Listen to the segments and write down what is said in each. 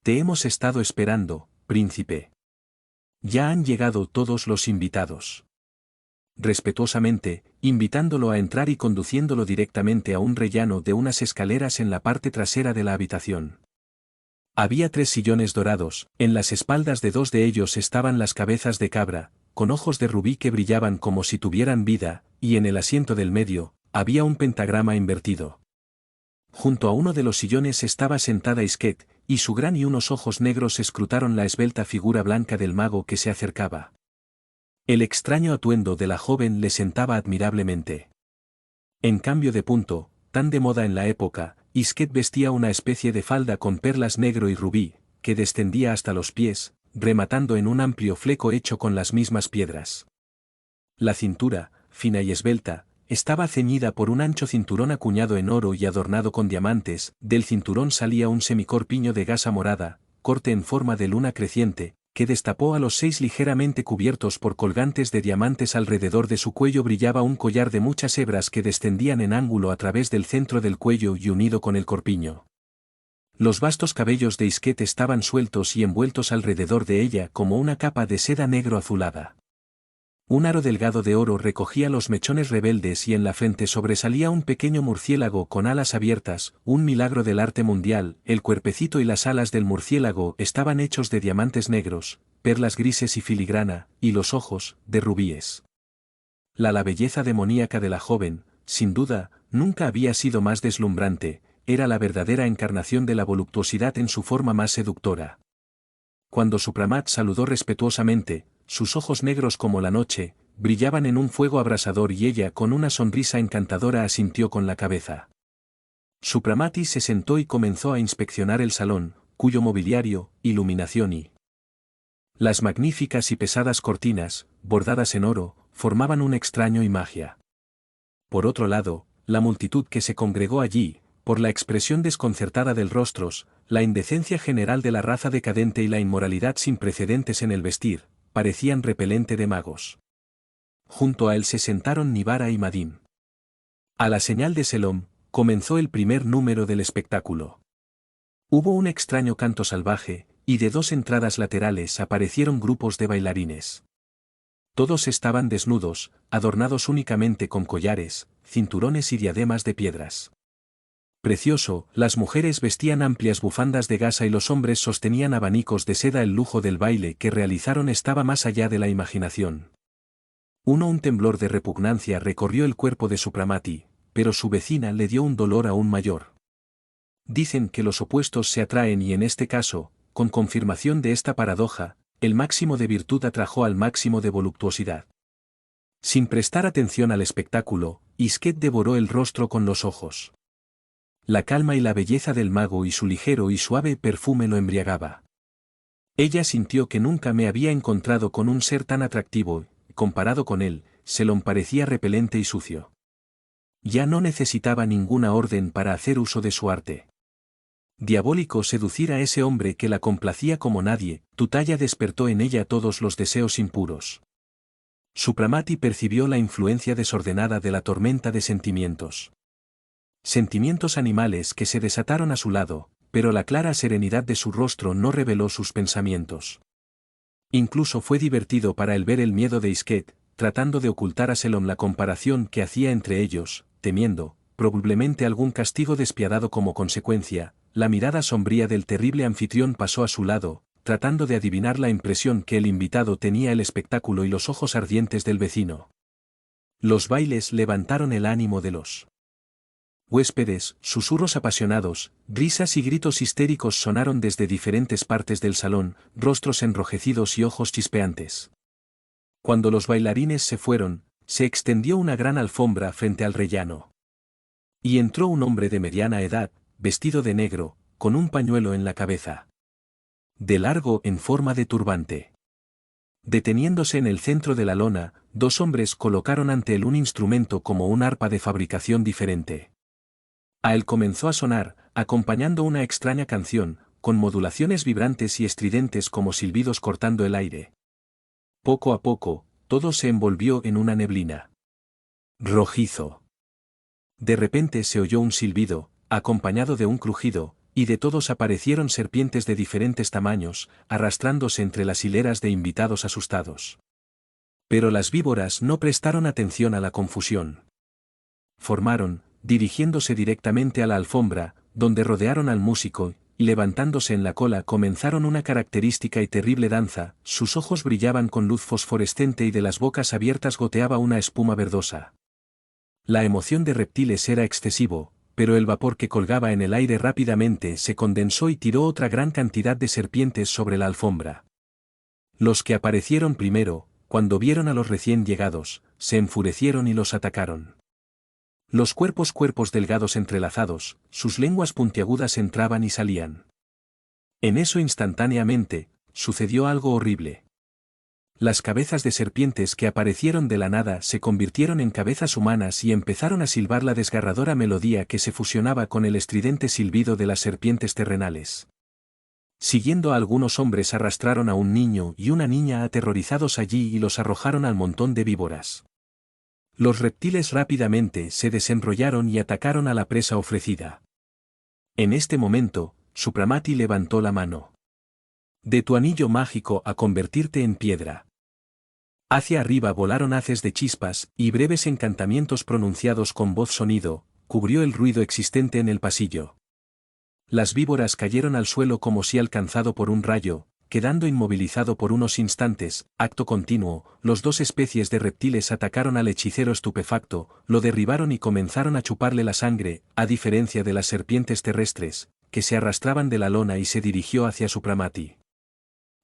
Te hemos estado esperando, príncipe. Ya han llegado todos los invitados. Respetuosamente, invitándolo a entrar y conduciéndolo directamente a un rellano de unas escaleras en la parte trasera de la habitación. Había 3 sillones dorados, en las espaldas de 2 de ellos estaban las cabezas de cabra, con ojos de rubí que brillaban como si tuvieran vida, y en el asiento del medio, había un pentagrama invertido. Junto a uno de los sillones estaba sentada Isquet, y su gran y unos ojos negros escrutaron la esbelta figura blanca del mago que se acercaba. El extraño atuendo de la joven le sentaba admirablemente. En cambio de punto, tan de moda en la época, Isquet vestía una especie de falda con perlas negro y rubí, que descendía hasta los pies, rematando en un amplio fleco hecho con las mismas piedras. La cintura, fina y esbelta, estaba ceñida por un ancho cinturón acuñado en oro y adornado con diamantes, del cinturón salía un semicorpiño de gasa morada, corte en forma de luna creciente, que destapó a los 6 ligeramente cubiertos por colgantes de diamantes. Alrededor de su cuello brillaba un collar de muchas hebras que descendían en ángulo a través del centro del cuello y unido con el corpiño. Los vastos cabellos de Isquet estaban sueltos y envueltos alrededor de ella como una capa de seda negro azulada. Un aro delgado de oro recogía los mechones rebeldes y en la frente sobresalía un pequeño murciélago con alas abiertas, un milagro del arte mundial. El cuerpecito y las alas del murciélago estaban hechos de diamantes negros, perlas grises y filigrana, y los ojos, de rubíes. La belleza demoníaca de la joven, sin duda, nunca había sido más deslumbrante, era la verdadera encarnación de la voluptuosidad en su forma más seductora. Cuando Supramat saludó respetuosamente, sus ojos negros como la noche, brillaban en un fuego abrasador y ella con una sonrisa encantadora asintió con la cabeza. Supramati se sentó y comenzó a inspeccionar el salón, cuyo mobiliario, iluminación y las magníficas y pesadas cortinas, bordadas en oro, formaban un extraño y magia. Por otro lado, la multitud que se congregó allí, por la expresión desconcertada del rostros, la indecencia general de la raza decadente y la inmoralidad sin precedentes en el vestir, parecían repelente de magos. Junto a él se sentaron Nibara y Madín. A la señal de Selom, comenzó el primer número del espectáculo. Hubo un extraño canto salvaje, y de 2 entradas laterales aparecieron grupos de bailarines. Todos estaban desnudos, adornados únicamente con collares, cinturones y diademas de piedras. Precioso, las mujeres vestían amplias bufandas de gasa y los hombres sostenían abanicos de seda. El lujo del baile que realizaron estaba más allá de la imaginación. Un temblor de repugnancia recorrió el cuerpo de Supramati, pero su vecina le dio un dolor aún mayor. Dicen que los opuestos se atraen y en este caso, con confirmación de esta paradoja, el máximo de virtud atrajo al máximo de voluptuosidad. Sin prestar atención al espectáculo, Isquet devoró el rostro con los ojos. La calma y la belleza del mago y su ligero y suave perfume lo embriagaba. Ella sintió que nunca me había encontrado con un ser tan atractivo, y comparado con él, Selom parecía repelente y sucio. Ya no necesitaba ninguna orden para hacer uso de su arte. Diabólico seducir a ese hombre que la complacía como nadie, tu talla despertó en ella todos los deseos impuros. Supramati percibió la influencia desordenada de la tormenta de sentimientos. Sentimientos animales que se desataron a su lado, pero la clara serenidad de su rostro no reveló sus pensamientos. Incluso fue divertido para él ver el miedo de Isquet, tratando de ocultar a Selom la comparación que hacía entre ellos, temiendo, probablemente algún castigo despiadado como consecuencia. La mirada sombría del terrible anfitrión pasó a su lado, tratando de adivinar la impresión que el invitado tenía el espectáculo y los ojos ardientes del vecino. Los bailes levantaron el ánimo de los huéspedes, susurros apasionados, risas y gritos histéricos sonaron desde diferentes partes del salón, rostros enrojecidos y ojos chispeantes. Cuando los bailarines se fueron, se extendió una gran alfombra frente al rellano. Y entró un hombre de mediana edad, vestido de negro, con un pañuelo en la cabeza. De largo en forma de turbante. Deteniéndose en el centro de la lona, 2 hombres colocaron ante él un instrumento como un arpa de fabricación diferente. A él comenzó a sonar, acompañando una extraña canción, con modulaciones vibrantes y estridentes como silbidos cortando el aire. Poco a poco, todo se envolvió en una neblina rojizo. De repente se oyó un silbido, acompañado de un crujido, y de todos aparecieron serpientes de diferentes tamaños, arrastrándose entre las hileras de invitados asustados. Pero las víboras no prestaron atención a la confusión. Formaron, dirigiéndose directamente a la alfombra, donde rodearon al músico, y levantándose en la cola comenzaron una característica y terrible danza, sus ojos brillaban con luz fosforescente y de las bocas abiertas goteaba una espuma verdosa. La emoción de reptiles era excesivo, pero el vapor que colgaba en el aire rápidamente se condensó y tiró otra gran cantidad de serpientes sobre la alfombra. Los que aparecieron primero, cuando vieron a los recién llegados, se enfurecieron y los atacaron. Los cuerpos delgados entrelazados, sus lenguas puntiagudas entraban y salían. En eso instantáneamente, sucedió algo horrible. Las cabezas de serpientes que aparecieron de la nada se convirtieron en cabezas humanas y empezaron a silbar la desgarradora melodía que se fusionaba con el estridente silbido de las serpientes terrenales. Siguiendo a algunos hombres arrastraron a un niño y una niña aterrorizados allí y los arrojaron al montón de víboras. Los reptiles rápidamente se desenrollaron y atacaron a la presa ofrecida. En este momento, Supramati levantó la mano. De tu anillo mágico a convertirte en piedra. Hacia arriba volaron haces de chispas, y breves encantamientos pronunciados con voz sonido, cubrió el ruido existente en el pasillo. Las víboras cayeron al suelo como si alcanzado por un rayo, quedando inmovilizado por unos instantes, acto continuo, los dos especies de reptiles atacaron al hechicero estupefacto, lo derribaron y comenzaron a chuparle la sangre, a diferencia de las serpientes terrestres, que se arrastraban de la lona y se dirigió hacia Supramati.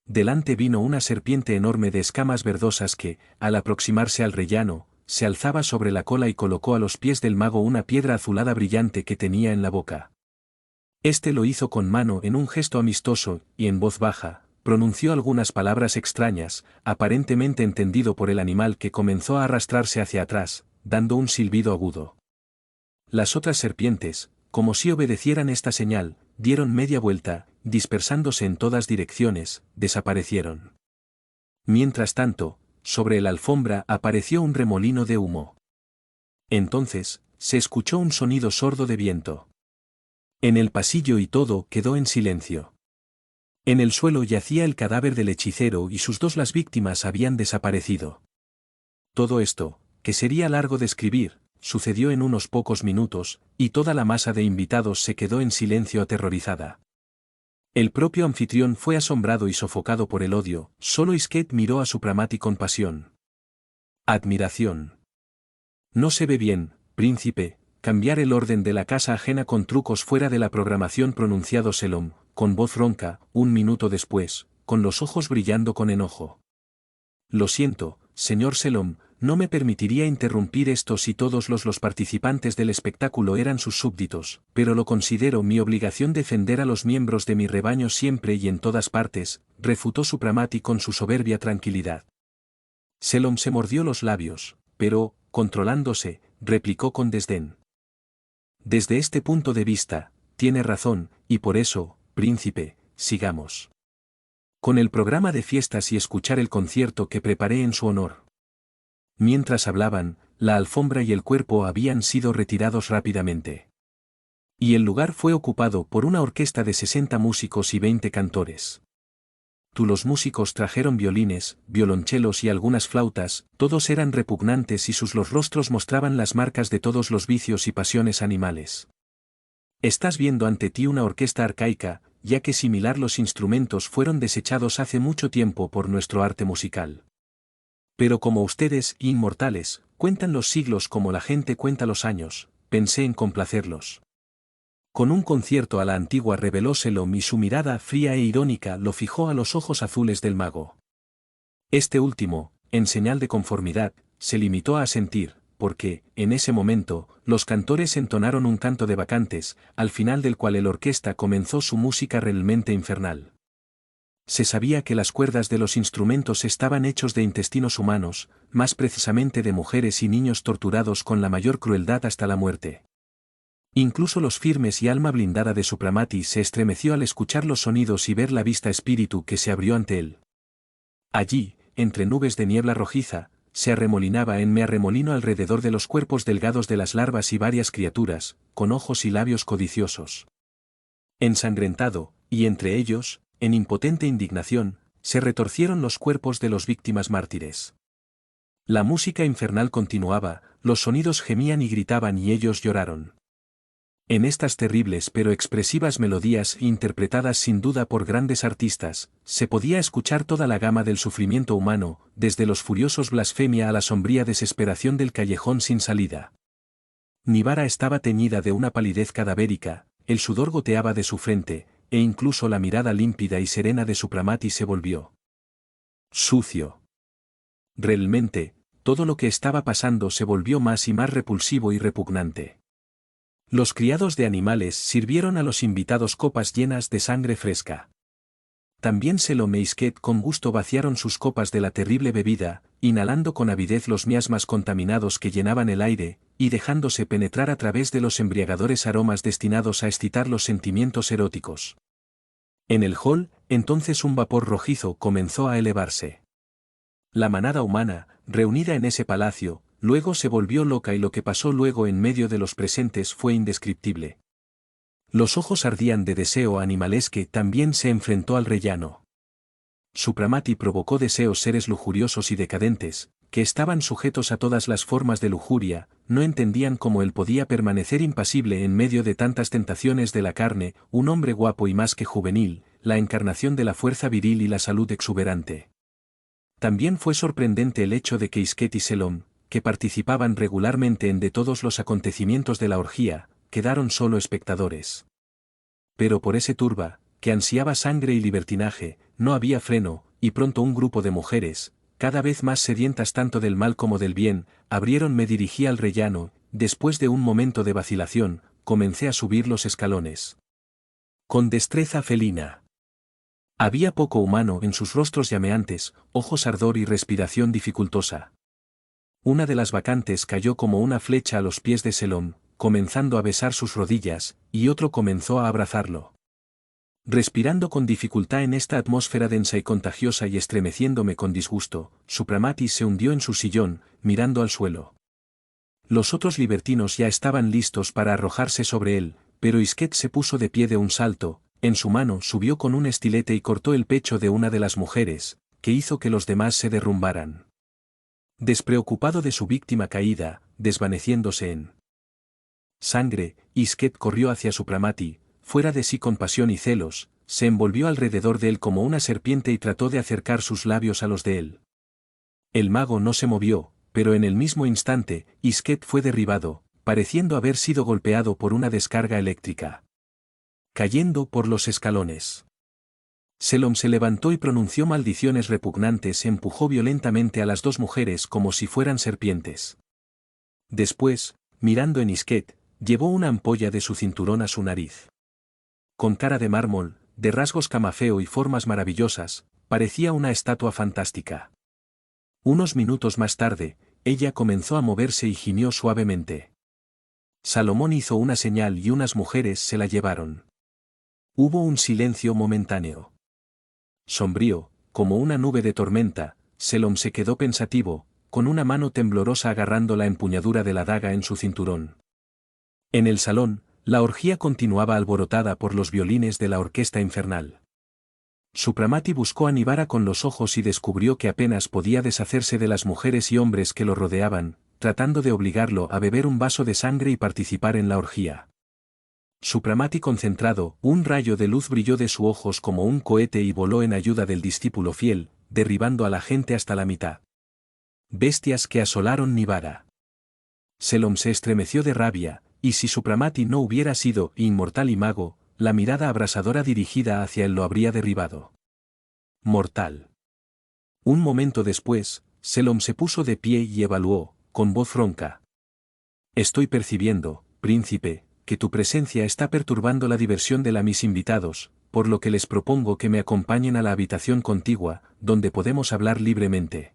Delante vino una serpiente enorme de escamas verdosas que, al aproximarse al rellano, se alzaba sobre la cola y colocó a los pies del mago una piedra azulada brillante que tenía en la boca. Este lo hizo con mano en un gesto amistoso, y en voz baja, pronunció algunas palabras extrañas, aparentemente entendido por el animal que comenzó a arrastrarse hacia atrás, dando un silbido agudo. Las otras serpientes, como si obedecieran esta señal, dieron media vuelta, dispersándose en todas direcciones, desaparecieron. Mientras tanto, sobre la alfombra apareció un remolino de humo. Entonces, se escuchó un sonido sordo de viento. En el pasillo y todo quedó en silencio. En el suelo yacía el cadáver del hechicero y sus dos las víctimas habían desaparecido. Todo esto, que sería largo de escribir, sucedió en unos pocos minutos, y toda la masa de invitados se quedó en silencio aterrorizada. El propio anfitrión fue asombrado y sofocado por el odio, solo Isket miró a Supramati con pasión. Admiración. No se ve bien, príncipe, cambiar el orden de la casa ajena con trucos fuera de la programación, pronunciado Selom, con voz ronca, un minuto después, con los ojos brillando con enojo. Lo siento, señor Selom, no me permitiría interrumpir esto si todos los participantes del espectáculo eran sus súbditos, pero lo considero mi obligación defender a los miembros de mi rebaño siempre y en todas partes, refutó Supramati con su soberbia tranquilidad. Selom se mordió los labios, pero, controlándose, replicó con desdén. Desde este punto de vista, tiene razón, y por eso, príncipe, sigamos con el programa de fiestas y escuchar el concierto que preparé en su honor. Mientras hablaban, la alfombra y el cuerpo habían sido retirados rápidamente. Y el lugar fue ocupado por una orquesta de 60 músicos y 20 cantores. Los músicos trajeron violines, violonchelos y algunas flautas, todos eran repugnantes y los rostros mostraban las marcas de todos los vicios y pasiones animales. Estás viendo ante ti una orquesta arcaica, ya que similar los instrumentos fueron desechados hace mucho tiempo por nuestro arte musical. Pero como ustedes, inmortales, cuentan los siglos como la gente cuenta los años, pensé en complacerlos. Con un concierto a la antigua reveló Selom y su mirada fría e irónica lo fijó a los ojos azules del mago. Este último, en señal de conformidad, se limitó a asentir, porque, en ese momento, los cantores entonaron un canto de bacantes, al final del cual el orquesta comenzó su música realmente infernal. Se sabía que las cuerdas de los instrumentos estaban hechos de intestinos humanos, más precisamente de mujeres y niños torturados con la mayor crueldad hasta la muerte. Incluso los firmes y alma blindada de Supramati se estremeció al escuchar los sonidos y ver la vista espíritu que se abrió ante él. Allí, entre nubes de niebla rojiza, se arremolinaba en arremolino alrededor de los cuerpos delgados de las larvas y varias criaturas, con ojos y labios codiciosos. Ensangrentado, y entre ellos, en impotente indignación, se retorcieron los cuerpos de los víctimas mártires. La música infernal continuaba, los sonidos gemían y gritaban y ellos lloraron. En estas terribles pero expresivas melodías interpretadas sin duda por grandes artistas, se podía escuchar toda la gama del sufrimiento humano, desde los furiosos blasfemia a la sombría desesperación del callejón sin salida. Nivara estaba teñida de una palidez cadavérica, el sudor goteaba de su frente, e incluso la mirada límpida y serena de Supramati se volvió sucio. Realmente, todo lo que estaba pasando se volvió más y más repulsivo y repugnante. Los criados de animales sirvieron a los invitados copas llenas de sangre fresca. También Selom e Isket con gusto vaciaron sus copas de la terrible bebida, inhalando con avidez los miasmas contaminados que llenaban el aire, y dejándose penetrar a través de los embriagadores aromas destinados a excitar los sentimientos eróticos. En el hall, entonces un vapor rojizo comenzó a elevarse. La manada humana, reunida en ese palacio, luego se volvió loca y lo que pasó luego en medio de los presentes fue indescriptible. Los ojos ardían de deseo animalesque, también se enfrentó al rellano. Supramati provocó deseos seres lujuriosos y decadentes, que estaban sujetos a todas las formas de lujuria, no entendían cómo él podía permanecer impasible en medio de tantas tentaciones de la carne, un hombre guapo y más que juvenil, la encarnación de la fuerza viril y la salud exuberante. También fue sorprendente el hecho de que Isket y Selom, que participaban regularmente en de todos los acontecimientos de la orgía, quedaron solo espectadores. Pero por ese turba, que ansiaba sangre y libertinaje, no había freno, y pronto un grupo de mujeres, cada vez más sedientas tanto del mal como del bien, abrieron. Me dirigí al rellano, después de un momento de vacilación, comencé a subir los escalones. Con destreza felina. Había poco humano en sus rostros llameantes, ojos ardor y respiración dificultosa. Una de las bacantes cayó como una flecha a los pies de Selom, comenzando a besar sus rodillas, y otro comenzó a abrazarlo. Respirando con dificultad en esta atmósfera densa y contagiosa y estremeciéndome con disgusto, Supramati se hundió en su sillón, mirando al suelo. Los otros libertinos ya estaban listos para arrojarse sobre él, pero Isket se puso de pie de un salto, en su mano subió con un estilete y cortó el pecho de una de las mujeres, que hizo que los demás se derrumbaran. Despreocupado de su víctima caída, desvaneciéndose en sangre, Isket corrió hacia Supramati, fuera de sí con pasión y celos, se envolvió alrededor de él como una serpiente y trató de acercar sus labios a los de él. El mago no se movió, pero en el mismo instante, Isket fue derribado, pareciendo haber sido golpeado por una descarga eléctrica. Cayendo por los escalones. Selom se levantó y pronunció maldiciones repugnantes, empujó violentamente a las dos mujeres como si fueran serpientes. Después, mirando en Isket, llevó una ampolla de su cinturón a su nariz. Con cara de mármol, de rasgos camafeo y formas maravillosas, parecía una estatua fantástica. Unos minutos más tarde, ella comenzó a moverse y gimió suavemente. Salomón hizo una señal y unas mujeres se la llevaron. Hubo un silencio momentáneo. Sombrío, como una nube de tormenta, Selom se quedó pensativo, con una mano temblorosa agarrando la empuñadura de la daga en su cinturón. En el salón, la orgía continuaba alborotada por los violines de la orquesta infernal. Supramati buscó a Nivara con los ojos y descubrió que apenas podía deshacerse de las mujeres y hombres que lo rodeaban, tratando de obligarlo a beber un vaso de sangre y participar en la orgía. Supramati concentrado, un rayo de luz brilló de sus ojos como un cohete y voló en ayuda del discípulo fiel, derribando a la gente hasta la mitad. Bestias que asolaron Nivara. Selom se estremeció de rabia, y si Supramati no hubiera sido inmortal y mago, la mirada abrasadora dirigida hacia él lo habría derribado. Mortal. Un momento después, Selom se puso de pie y evaluó, con voz ronca. Estoy percibiendo, príncipe, que tu presencia está perturbando la diversión de mis invitados, por lo que les propongo que me acompañen a la habitación contigua, donde podemos hablar libremente.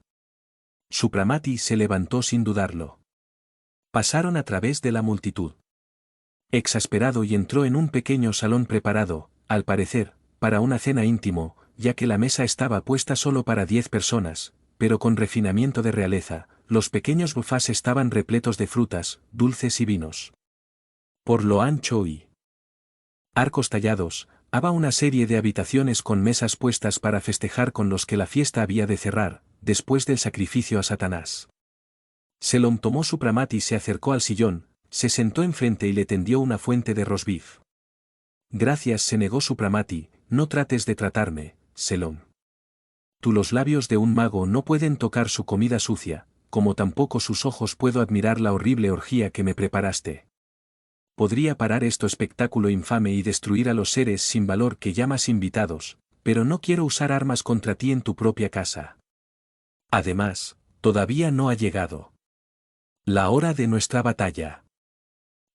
Supramati se levantó sin dudarlo. Pasaron a través de la multitud. Exasperado y entró en un pequeño salón preparado, al parecer, para una cena íntimo, ya que la mesa estaba puesta solo para 10 personas, pero con refinamiento de realeza, los pequeños buffets estaban repletos de frutas, dulces y vinos. Por lo ancho y arcos tallados, había una serie de habitaciones con mesas puestas para festejar con los que la fiesta había de cerrar, después del sacrificio a Satanás. Selom tomó su pramat y se acercó al sillón, se sentó enfrente y le tendió una fuente de rosbif. Gracias, se negó Supramati, no trates de tratarme, Selom. Tú, los labios de un mago no pueden tocar su comida sucia, como tampoco sus ojos puedo admirar la horrible orgía que me preparaste. Podría parar este espectáculo infame y destruir a los seres sin valor que llamas invitados, pero no quiero usar armas contra ti en tu propia casa. Además, todavía no ha llegado la hora de nuestra batalla.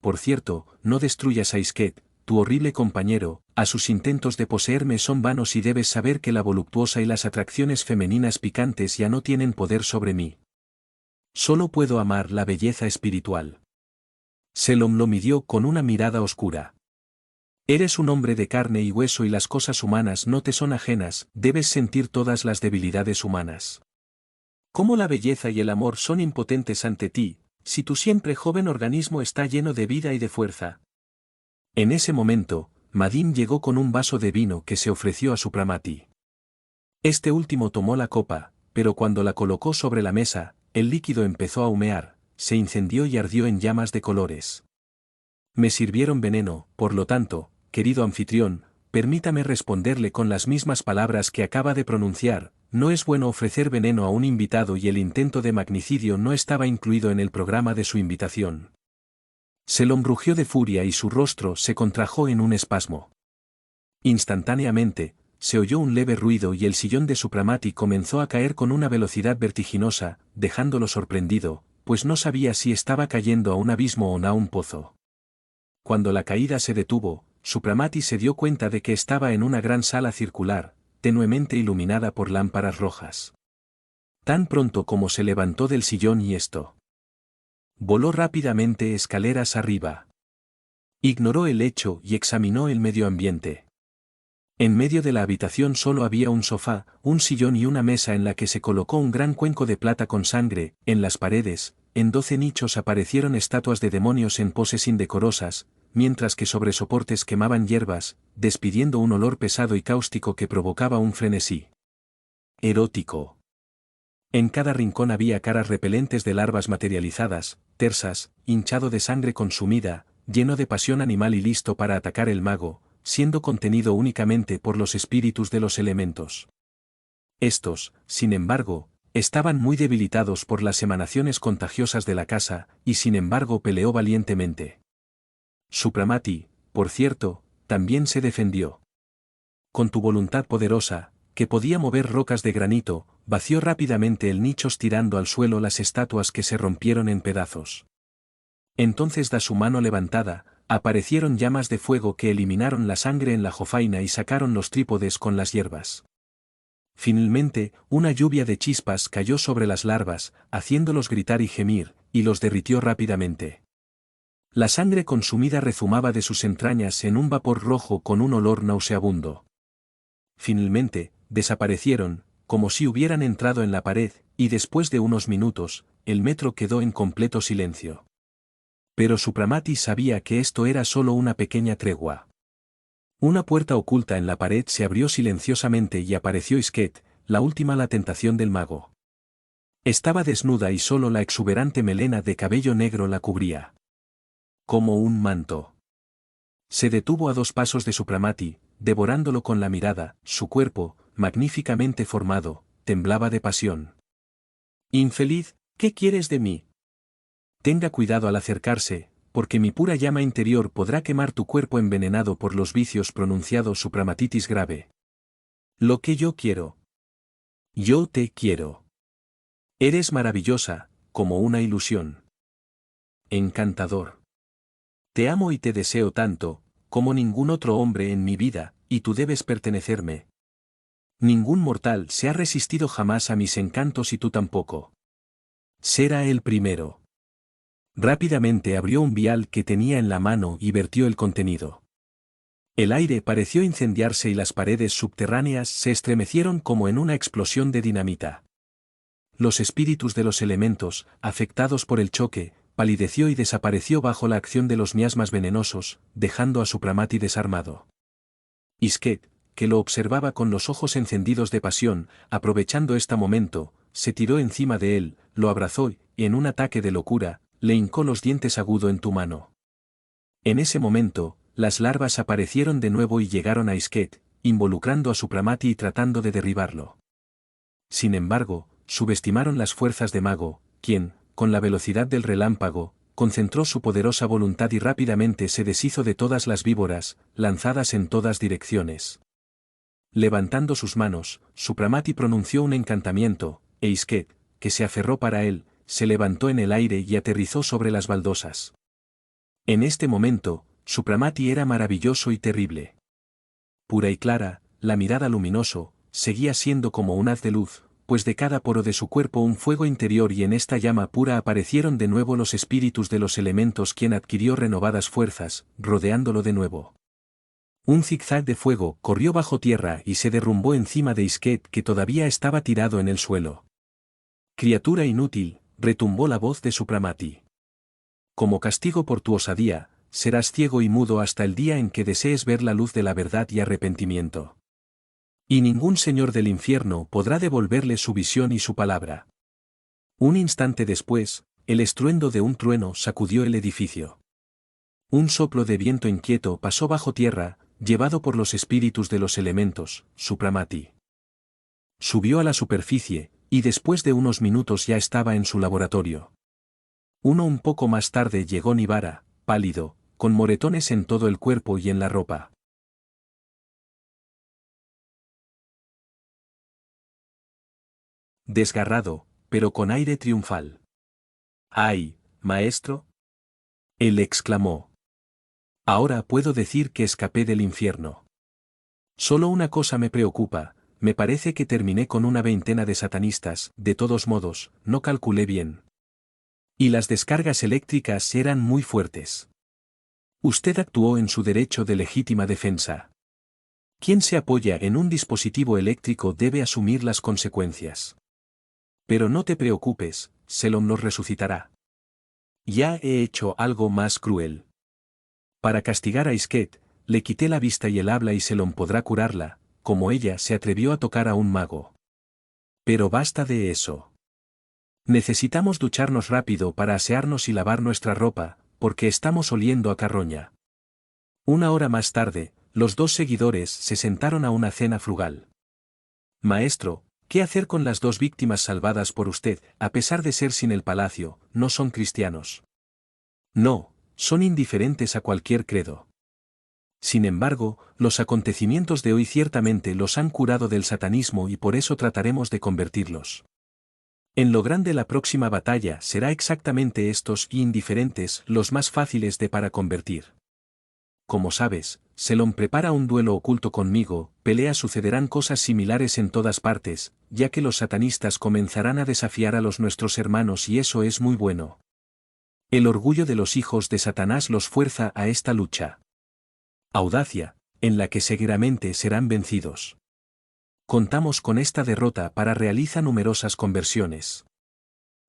Por cierto, no destruyas a Isket, tu horrible compañero, a sus intentos de poseerme son vanos y debes saber que la voluptuosa y las atracciones femeninas picantes ya no tienen poder sobre mí. Solo puedo amar la belleza espiritual. Selom lo midió con una mirada oscura. Eres un hombre de carne y hueso y las cosas humanas no te son ajenas, debes sentir todas las debilidades humanas. Cómo la belleza y el amor son impotentes ante ti, si tu siempre joven organismo está lleno de vida y de fuerza. En ese momento, Madin llegó con un vaso de vino que se ofreció a Supramati. Este último tomó la copa, pero cuando la colocó sobre la mesa, el líquido empezó a humear, se incendió y ardió en llamas de colores. Me sirvieron veneno, por lo tanto, querido anfitrión, permítame responderle con las mismas palabras que acaba de pronunciar. No es bueno ofrecer veneno a un invitado y el intento de magnicidio no estaba incluido en el programa de su invitación. Selom rugió de furia y su rostro se contrajo en un espasmo. Instantáneamente, se oyó un leve ruido y el sillón de Supramati comenzó a caer con una velocidad vertiginosa, dejándolo sorprendido, pues no sabía si estaba cayendo a un abismo o a un pozo. Cuando la caída se detuvo, Supramati se dio cuenta de que estaba en una gran sala circular, tenuemente iluminada por lámparas rojas. Tan pronto como se levantó del sillón y esto, voló rápidamente escaleras arriba. Ignoró el hecho y examinó el medio ambiente. En medio de la habitación solo había un sofá, un sillón y una mesa en la que se colocó un gran cuenco de plata con sangre. En las paredes, en 12 nichos aparecieron estatuas de demonios en poses indecorosas, mientras que sobre soportes quemaban hierbas, despidiendo un olor pesado y cáustico que provocaba un frenesí erótico. En cada rincón había caras repelentes de larvas materializadas, tersas, hinchado de sangre consumida, lleno de pasión animal y listo para atacar el mago, siendo contenido únicamente por los espíritus de los elementos. Estos, sin embargo, estaban muy debilitados por las emanaciones contagiosas de la casa, y sin embargo peleó valientemente. Supramati, por cierto, también se defendió. Con tu voluntad poderosa, que podía mover rocas de granito, vació rápidamente el nicho tirando al suelo las estatuas que se rompieron en pedazos. Entonces da su mano levantada, aparecieron llamas de fuego que eliminaron la sangre en la jofaina y sacaron los trípodes con las hierbas. Finalmente, una lluvia de chispas cayó sobre las larvas, haciéndolos gritar y gemir, y los derritió rápidamente. La sangre consumida rezumaba de sus entrañas en un vapor rojo con un olor nauseabundo. Finalmente, desaparecieron, como si hubieran entrado en la pared, y después de unos minutos, el metro quedó en completo silencio. Pero Supramati sabía que esto era solo una pequeña tregua. Una puerta oculta en la pared se abrió silenciosamente y apareció Isket, la última tentación del mago. Estaba desnuda y solo la exuberante melena de cabello negro la cubría. Como un manto. Se detuvo a 2 pasos de Supramati, devorándolo con la mirada. Su cuerpo, magníficamente formado, temblaba de pasión. Infeliz, ¿qué quieres de mí? Tenga cuidado al acercarse, porque mi pura llama interior podrá quemar tu cuerpo envenenado por los vicios pronunciados supramatitis grave. Lo que yo quiero. Yo te quiero. Eres maravillosa, como una ilusión. Encantador. Te amo y te deseo tanto, como ningún otro hombre en mi vida, y tú debes pertenecerme. Ningún mortal se ha resistido jamás a mis encantos y tú tampoco. Será el primero. Rápidamente abrió un vial que tenía en la mano y vertió el contenido. El aire pareció incendiarse y las paredes subterráneas se estremecieron como en una explosión de dinamita. Los espíritus de los elementos, afectados por el choque, palideció y desapareció bajo la acción de los miasmas venenosos, dejando a Supramati desarmado. Isket, que lo observaba con los ojos encendidos de pasión, aprovechando este momento, se tiró encima de él, lo abrazó y, en un ataque de locura, le hincó los dientes agudo en tu mano. En ese momento, las larvas aparecieron de nuevo y llegaron a Isket, involucrando a Supramati y tratando de derribarlo. Sin embargo, subestimaron las fuerzas de Mago, quien, con la velocidad del relámpago, concentró su poderosa voluntad y rápidamente se deshizo de todas las víboras, lanzadas en todas direcciones. Levantando sus manos, Supramati pronunció un encantamiento, e Isket, que se aferró para él, se levantó en el aire y aterrizó sobre las baldosas. En este momento, Supramati era maravilloso y terrible. Pura y clara, la mirada luminoso, seguía siendo como un haz de luz, pues de cada poro de su cuerpo un fuego interior y en esta llama pura aparecieron de nuevo los espíritus de los elementos quien adquirió renovadas fuerzas, rodeándolo de nuevo. Un zigzag de fuego corrió bajo tierra y se derrumbó encima de Isket que todavía estaba tirado en el suelo. Criatura inútil, retumbó la voz de Supramati. Como castigo por tu osadía, serás ciego y mudo hasta el día en que desees ver la luz de la verdad y arrepentimiento. Y ningún señor del infierno podrá devolverle su visión y su palabra. Un instante después, el estruendo de un trueno sacudió el edificio. Un soplo de viento inquieto pasó bajo tierra, llevado por los espíritus de los elementos, Supramati. Subió a la superficie, y después de unos minutos ya estaba en su laboratorio. Un poco más tarde llegó Nivara, pálido, con moretones en todo el cuerpo y en la ropa. Desgarrado, pero con aire triunfal. ¡Ay, maestro! Él exclamó. Ahora puedo decir que escapé del infierno. Solo una cosa me preocupa, me parece que terminé con una veintena de satanistas, de todos modos, no calculé bien. Y las descargas eléctricas eran muy fuertes. Usted actuó en su derecho de legítima defensa. Quien se apoya en un dispositivo eléctrico debe asumir las consecuencias. Pero no te preocupes, Selom nos resucitará. Ya he hecho algo más cruel. Para castigar a Isket, le quité la vista y el habla y Selom podrá curarla, como ella se atrevió a tocar a un mago. Pero basta de eso. Necesitamos ducharnos rápido para asearnos y lavar nuestra ropa, porque estamos oliendo a carroña. Una hora más tarde, los dos seguidores se sentaron a una cena frugal. Maestro, ¿qué hacer con las dos víctimas salvadas por usted, a pesar de ser sin el palacio, no son cristianos? No, son indiferentes a cualquier credo. Sin embargo, los acontecimientos de hoy ciertamente los han curado del satanismo y por eso trataremos de convertirlos. En lo grande la próxima batalla será exactamente estos indiferentes los más fáciles de para convertir. Como sabes, Selom prepara un duelo oculto conmigo, peleas sucederán cosas similares en todas partes, ya que los satanistas comenzarán a desafiar a los nuestros hermanos y eso es muy bueno. El orgullo de los hijos de Satanás los fuerza a esta lucha. Audacia, en la que seguramente serán vencidos. Contamos con esta derrota para realizar numerosas conversiones.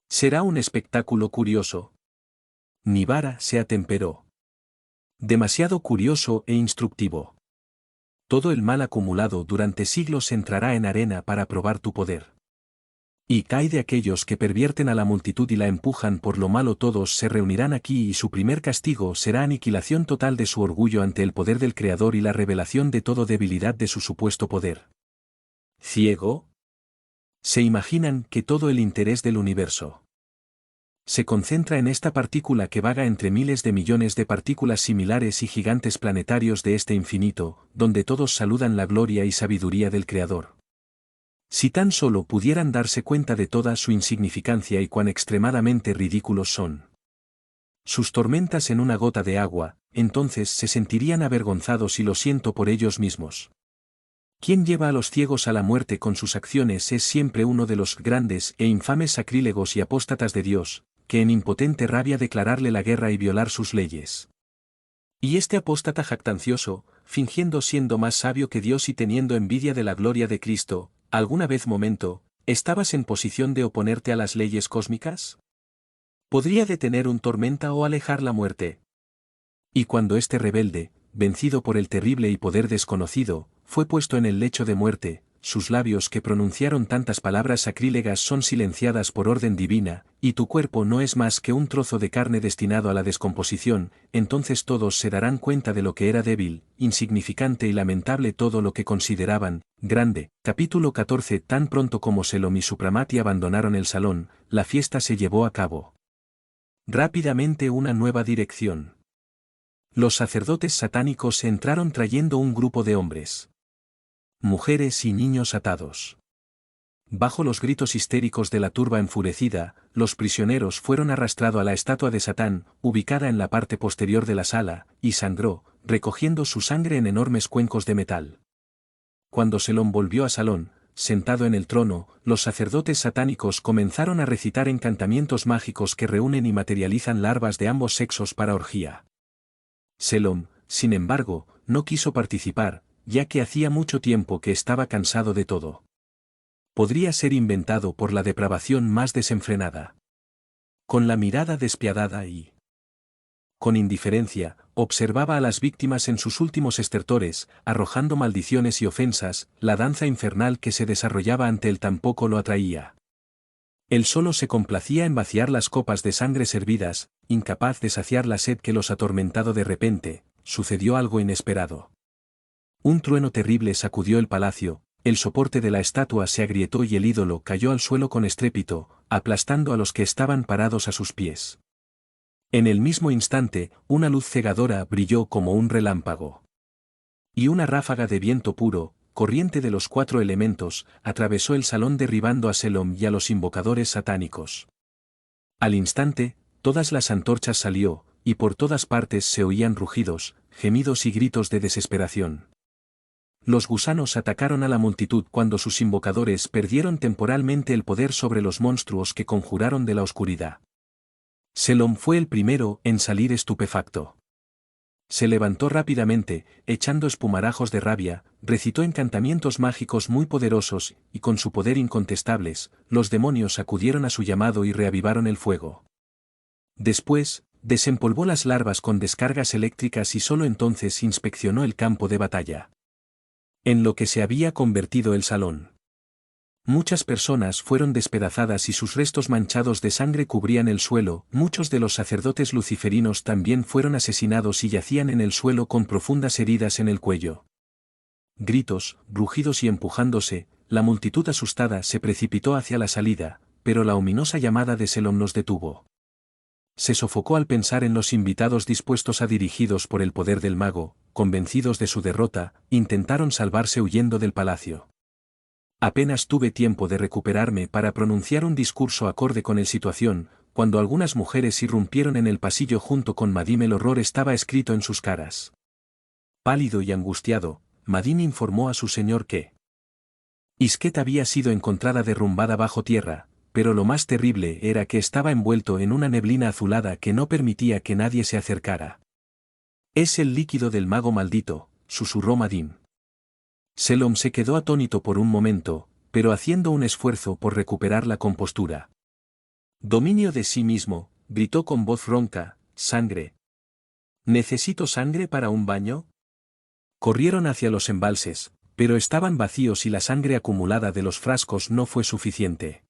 Será un espectáculo curioso. Nivara se atemperó. Demasiado curioso e instructivo. Todo el mal acumulado durante siglos entrará en arena para probar tu poder. Y cae de aquellos que pervierten a la multitud y la empujan por lo malo todos se reunirán aquí y su primer castigo será aniquilación total de su orgullo ante el poder del Creador y la revelación de toda debilidad de su supuesto poder. ¿Ciego? Se imaginan que todo el interés del universo se concentra en esta partícula que vaga entre miles de millones de partículas similares y gigantes planetarios de este infinito, donde todos saludan la gloria y sabiduría del Creador. Si tan solo pudieran darse cuenta de toda su insignificancia y cuán extremadamente ridículos son sus tormentas en una gota de agua, entonces se sentirían avergonzados y lo siento por ellos mismos. Quien lleva a los ciegos a la muerte con sus acciones es siempre uno de los grandes e infames sacrílegos y apóstatas de Dios, que en impotente rabia declararle la guerra y violar sus leyes. Y este apóstata jactancioso, fingiendo siendo más sabio que Dios y teniendo envidia de la gloria de Cristo, ¿alguna vez momento, estabas en posición de oponerte a las leyes cósmicas? Podría detener un tormenta o alejar la muerte. Y cuando este rebelde, vencido por el terrible y poder desconocido, fue puesto en el lecho de muerte, sus labios que pronunciaron tantas palabras sacrílegas son silenciadas por orden divina, y tu cuerpo no es más que un trozo de carne destinado a la descomposición, entonces todos se darán cuenta de lo que era débil, insignificante y lamentable todo lo que consideraban grande. Capítulo 14. Tan pronto como Selom y Supramati abandonaron el salón, la fiesta se llevó a cabo. Rápidamente una nueva dirección. Los sacerdotes satánicos entraron trayendo un grupo de hombres, mujeres y niños atados. Bajo los gritos histéricos de la turba enfurecida, los prisioneros fueron arrastrados a la estatua de Satán, ubicada en la parte posterior de la sala, y sangró, recogiendo su sangre en enormes cuencos de metal. Cuando Selom volvió a Salón, sentado en el trono, los sacerdotes satánicos comenzaron a recitar encantamientos mágicos que reúnen y materializan larvas de ambos sexos para orgía. Selom, sin embargo, no quiso participar, ya que hacía mucho tiempo que estaba cansado de todo. Podría ser inventado por la depravación más desenfrenada. Con la mirada despiadada y con indiferencia, observaba a las víctimas en sus últimos estertores, arrojando maldiciones y ofensas, la danza infernal que se desarrollaba ante él tampoco lo atraía. Él solo se complacía en vaciar las copas de sangre servidas, incapaz de saciar la sed que los atormentado. De repente, sucedió algo inesperado. Un trueno terrible sacudió el palacio, el soporte de la estatua se agrietó y el ídolo cayó al suelo con estrépito, aplastando a los que estaban parados a sus pies. En el mismo instante, una luz cegadora brilló como un relámpago. Y una ráfaga de viento puro, corriente de los 4 elementos, atravesó el salón derribando a Selom y a los invocadores satánicos. Al instante, todas las antorchas salió, y por todas partes se oían rugidos, gemidos y gritos de desesperación. Los gusanos atacaron a la multitud cuando sus invocadores perdieron temporalmente el poder sobre los monstruos que conjuraron de la oscuridad. Selom fue el primero en salir estupefacto. Se levantó rápidamente, echando espumarajos de rabia, recitó encantamientos mágicos muy poderosos, y con su poder incontestables, los demonios acudieron a su llamado y reavivaron el fuego. Después, desempolvó las larvas con descargas eléctricas y solo entonces inspeccionó el campo de batalla, en lo que se había convertido el salón. Muchas personas fueron despedazadas y sus restos manchados de sangre cubrían el suelo, muchos de los sacerdotes luciferinos también fueron asesinados y yacían en el suelo con profundas heridas en el cuello. Gritos, rugidos y empujándose, la multitud asustada se precipitó hacia la salida, pero la ominosa llamada de Selom los detuvo. Se sofocó al pensar en los invitados dispuestos a dirigidos por el poder del mago, convencidos de su derrota, intentaron salvarse huyendo del palacio. Apenas tuve tiempo de recuperarme para pronunciar un discurso acorde con la situación, cuando algunas mujeres irrumpieron en el pasillo junto con Madim. El horror estaba escrito en sus caras. Pálido y angustiado, Madim informó a su señor que Isket había sido encontrada derrumbada bajo tierra, pero lo más terrible era que estaba envuelto en una neblina azulada que no permitía que nadie se acercara. «Es el líquido del mago maldito», susurró Madim. Selom se quedó atónito por un momento, pero haciendo un esfuerzo por recuperar la compostura. Dominio de sí mismo, gritó con voz ronca, «¡Sangre! ¿Necesito sangre para un baño?» Corrieron hacia los embalses, pero estaban vacíos y la sangre acumulada de los frascos no fue suficiente.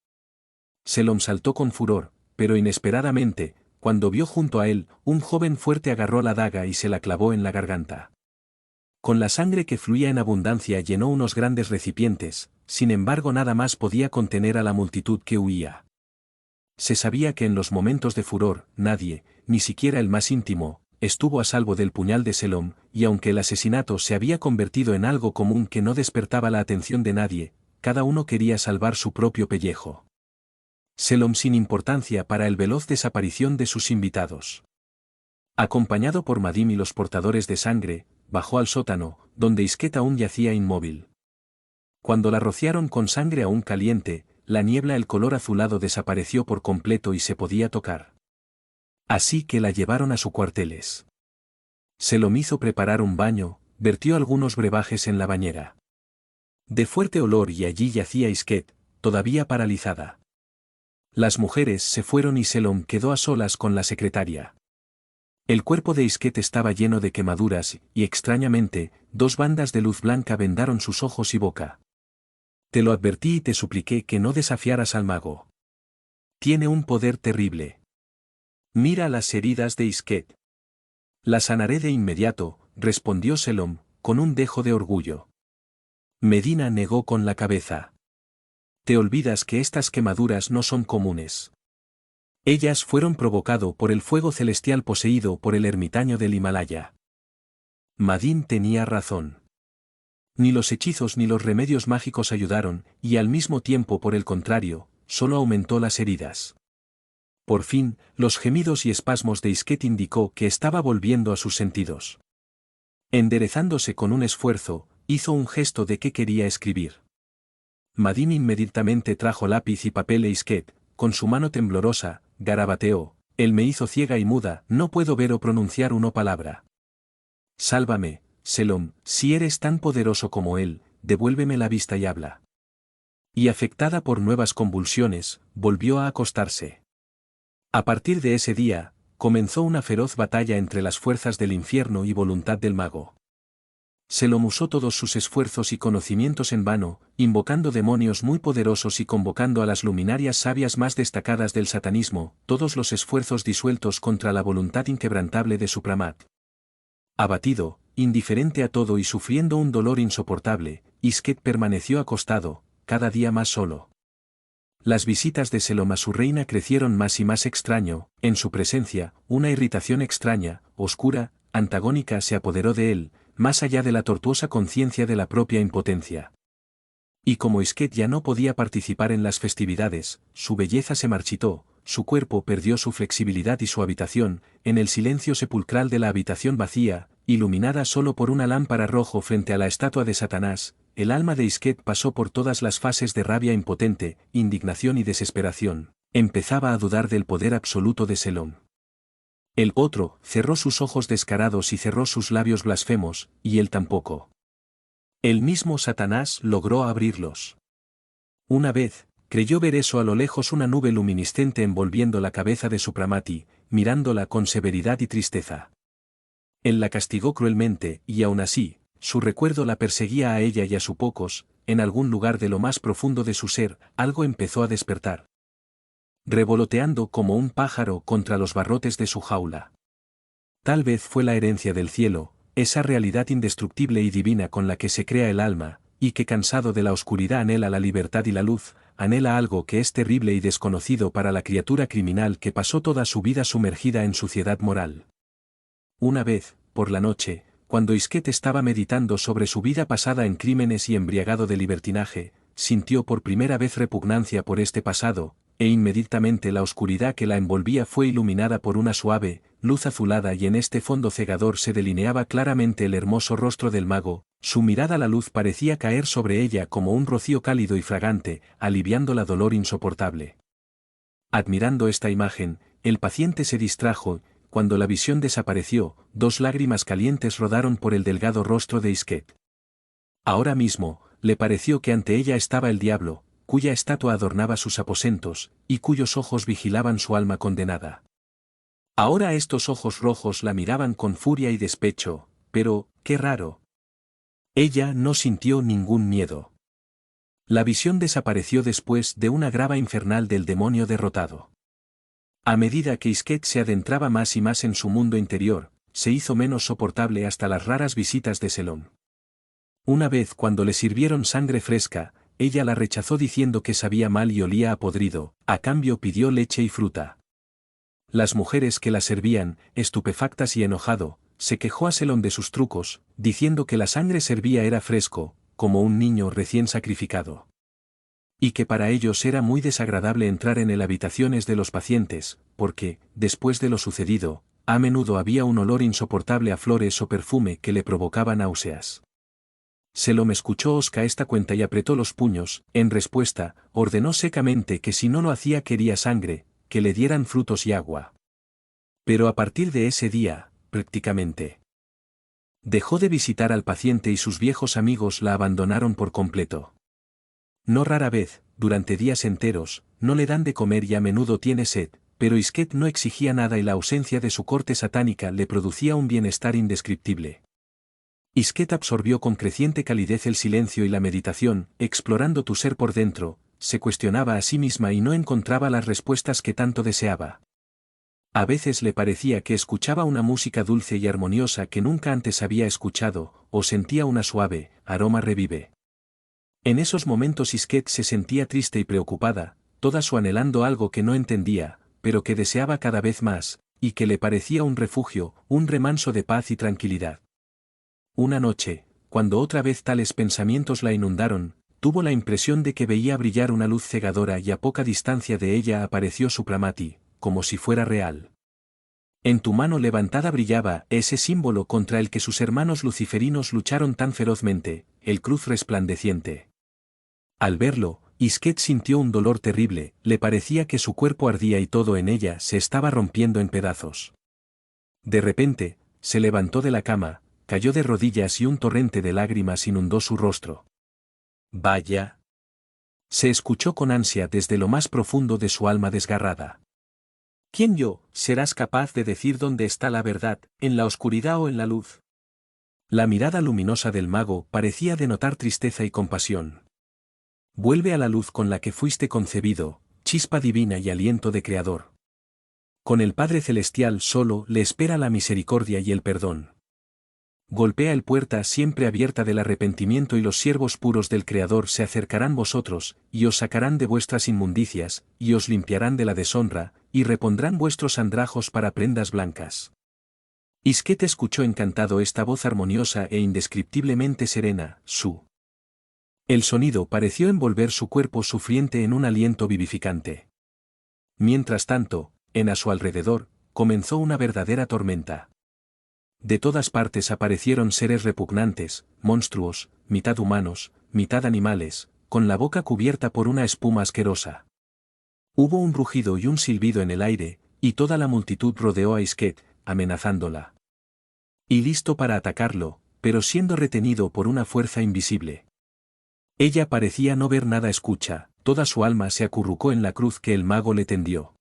Selom saltó con furor, pero inesperadamente, cuando vio junto a él, un joven fuerte agarró la daga y se la clavó en la garganta. Con la sangre que fluía en abundancia llenó unos grandes recipientes, sin embargo nada más podía contener a la multitud que huía. Se sabía que en los momentos de furor, nadie, ni siquiera el más íntimo, estuvo a salvo del puñal de Selom, y aunque el asesinato se había convertido en algo común que no despertaba la atención de nadie, cada uno quería salvar su propio pellejo. Selom sin importancia para el veloz desaparición de sus invitados. Acompañado por Madim y los portadores de sangre, bajó al sótano, donde Isket aún yacía inmóvil. Cuando la rociaron con sangre aún caliente, la niebla el color azulado desapareció por completo y se podía tocar. Así que la llevaron a su cuarteles. Selom hizo preparar un baño, vertió algunos brebajes en la bañera. De fuerte olor y allí yacía Isket, todavía paralizada. Las mujeres se fueron y Selom quedó a solas con la secretaria. El cuerpo de Isket estaba lleno de quemaduras y, extrañamente, 2 bandas de luz blanca vendaron sus ojos y boca. Te lo advertí y te supliqué que no desafiaras al mago. Tiene un poder terrible. Mira las heridas de Isket. Las sanaré de inmediato, respondió Selom, con un dejo de orgullo. Medina negó con la cabeza. Te olvidas que estas quemaduras no son comunes. Ellas fueron provocado por el fuego celestial poseído por el ermitaño del Himalaya. Madin tenía razón. Ni los hechizos ni los remedios mágicos ayudaron, y al mismo tiempo, por el contrario, solo aumentó las heridas. Por fin, los gemidos y espasmos de Isket indicó que estaba volviendo a sus sentidos. Enderezándose con un esfuerzo, hizo un gesto de que quería escribir. Madin inmediatamente trajo lápiz y papel e Isket, con su mano temblorosa, garabateó: él me hizo ciega y muda, no puedo ver o pronunciar una palabra. Sálvame, Selom, si eres tan poderoso como él, devuélveme la vista y habla. Y afectada por nuevas convulsiones, volvió a acostarse. A partir de ese día, comenzó una feroz batalla entre las fuerzas del infierno y voluntad del mago. Selom usó todos sus esfuerzos y conocimientos en vano, invocando demonios muy poderosos y convocando a las luminarias sabias más destacadas del satanismo, todos los esfuerzos disueltos contra la voluntad inquebrantable de Supramat. Abatido, indiferente a todo y sufriendo un dolor insoportable, Isket permaneció acostado, cada día más solo. Las visitas de Selom a su reina crecieron más y más extraño, en su presencia, una irritación extraña, oscura, antagónica se apoderó de él, más allá de la tortuosa conciencia de la propia impotencia. Y como Isket ya no podía participar en las festividades, su belleza se marchitó, su cuerpo perdió su flexibilidad y su habitación, en el silencio sepulcral de la habitación vacía, iluminada solo por una lámpara rojo frente a la estatua de Satanás, el alma de Isket pasó por todas las fases de rabia impotente, indignación y desesperación. Empezaba a dudar del poder absoluto de Selom. El otro cerró sus ojos descarados y cerró sus labios blasfemos, y él tampoco. El mismo Satanás logró abrirlos. Una vez, creyó ver eso a lo lejos, una nube luminiscente envolviendo la cabeza de Supramati, mirándola con severidad y tristeza. Él la castigó cruelmente, y aún así, su recuerdo la perseguía a ella y a su pocos, en algún lugar de lo más profundo de su ser, algo empezó a despertar. Revoloteando como un pájaro contra los barrotes de su jaula. Tal vez fue la herencia del cielo, esa realidad indestructible y divina con la que se crea el alma, y que cansado de la oscuridad anhela la libertad y la luz, anhela algo que es terrible y desconocido para la criatura criminal que pasó toda su vida sumergida en suciedad moral. Una vez, por la noche, cuando Isket estaba meditando sobre su vida pasada en crímenes y embriagado de libertinaje, sintió por primera vez repugnancia por este pasado, e inmediatamente la oscuridad que la envolvía fue iluminada por una suave luz azulada y en este fondo cegador se delineaba claramente el hermoso rostro del mago, su mirada la luz parecía caer sobre ella como un rocío cálido y fragante, aliviando la dolor insoportable. Admirando esta imagen, el paciente se distrajo. Cuando la visión desapareció, 2 lágrimas calientes rodaron por el delgado rostro de Isket. Ahora mismo, le pareció que ante ella estaba el diablo, cuya estatua adornaba sus aposentos, y cuyos ojos vigilaban su alma condenada. Ahora estos ojos rojos la miraban con furia y despecho, pero, qué raro. Ella no sintió ningún miedo. La visión desapareció después de una grava infernal del demonio derrotado. A medida que Isket se adentraba más y más en su mundo interior, se hizo menos soportable hasta las raras visitas de Selom. Una vez cuando le sirvieron sangre fresca, ella la rechazó diciendo que sabía mal y olía a podrido, a cambio pidió leche y fruta. Las mujeres que la servían, estupefactas y enojado, se quejó a Selom de sus trucos, diciendo que la sangre servía era fresco, como un niño recién sacrificado. Y que para ellos era muy desagradable entrar en las habitaciones de los pacientes, porque, después de lo sucedido, a menudo había un olor insoportable a flores o perfume que le provocaba náuseas. Selom escuchó Osca esta cuenta y apretó los puños. En respuesta, ordenó secamente que si no lo hacía quería sangre, que le dieran frutos y agua. Pero a partir de ese día, prácticamente, dejó de visitar al paciente y sus viejos amigos la abandonaron por completo. No rara vez, durante días enteros, no le dan de comer y a menudo tiene sed, pero Isket no exigía nada y la ausencia de su corte satánica le producía un bienestar indescriptible. Isket absorbió con creciente calidez el silencio y la meditación, explorando tu ser por dentro, se cuestionaba a sí misma y no encontraba las respuestas que tanto deseaba. A veces le parecía que escuchaba una música dulce y armoniosa que nunca antes había escuchado, o sentía una suave aroma revive. En esos momentos Isket se sentía triste y preocupada, toda su anhelando algo que no entendía, pero que deseaba cada vez más, y que le parecía un refugio, un remanso de paz y tranquilidad. Una noche, cuando otra vez tales pensamientos la inundaron, tuvo la impresión de que veía brillar una luz cegadora y a poca distancia de ella apareció su Pramati, como si fuera real. En tu mano levantada brillaba ese símbolo contra el que sus hermanos luciferinos lucharon tan ferozmente, el cruz resplandeciente. Al verlo, Isket sintió un dolor terrible, le parecía que su cuerpo ardía y todo en ella se estaba rompiendo en pedazos. De repente, se levantó de la cama, cayó de rodillas y un torrente de lágrimas inundó su rostro. Vaya. Se escuchó con ansia desde lo más profundo de su alma desgarrada. ¿Quién yo, serás capaz de decir dónde está la verdad, en la oscuridad o en la luz? La mirada luminosa del mago parecía denotar tristeza y compasión. Vuelve a la luz con la que fuiste concebido, chispa divina y aliento de Creador. Con el Padre Celestial solo le espera la misericordia y el perdón. Golpea el puerta siempre abierta del arrepentimiento y los siervos puros del Creador se acercarán vosotros, y os sacarán de vuestras inmundicias, y os limpiarán de la deshonra, y repondrán vuestros andrajos para prendas blancas. Isket escuchó encantado esta voz armoniosa e indescriptiblemente serena, su. El sonido pareció envolver su cuerpo sufriente en un aliento vivificante. Mientras tanto, a su alrededor, comenzó una verdadera tormenta. De todas partes aparecieron seres repugnantes, monstruos, mitad humanos, mitad animales, con la boca cubierta por una espuma asquerosa. Hubo un rugido y un silbido en el aire, y toda la multitud rodeó a Isket, amenazándola. Y listo para atacarlo, pero siendo retenido por una fuerza invisible. Ella parecía no ver nada escucha, toda su alma se acurrucó en la cruz que el mago le tendió.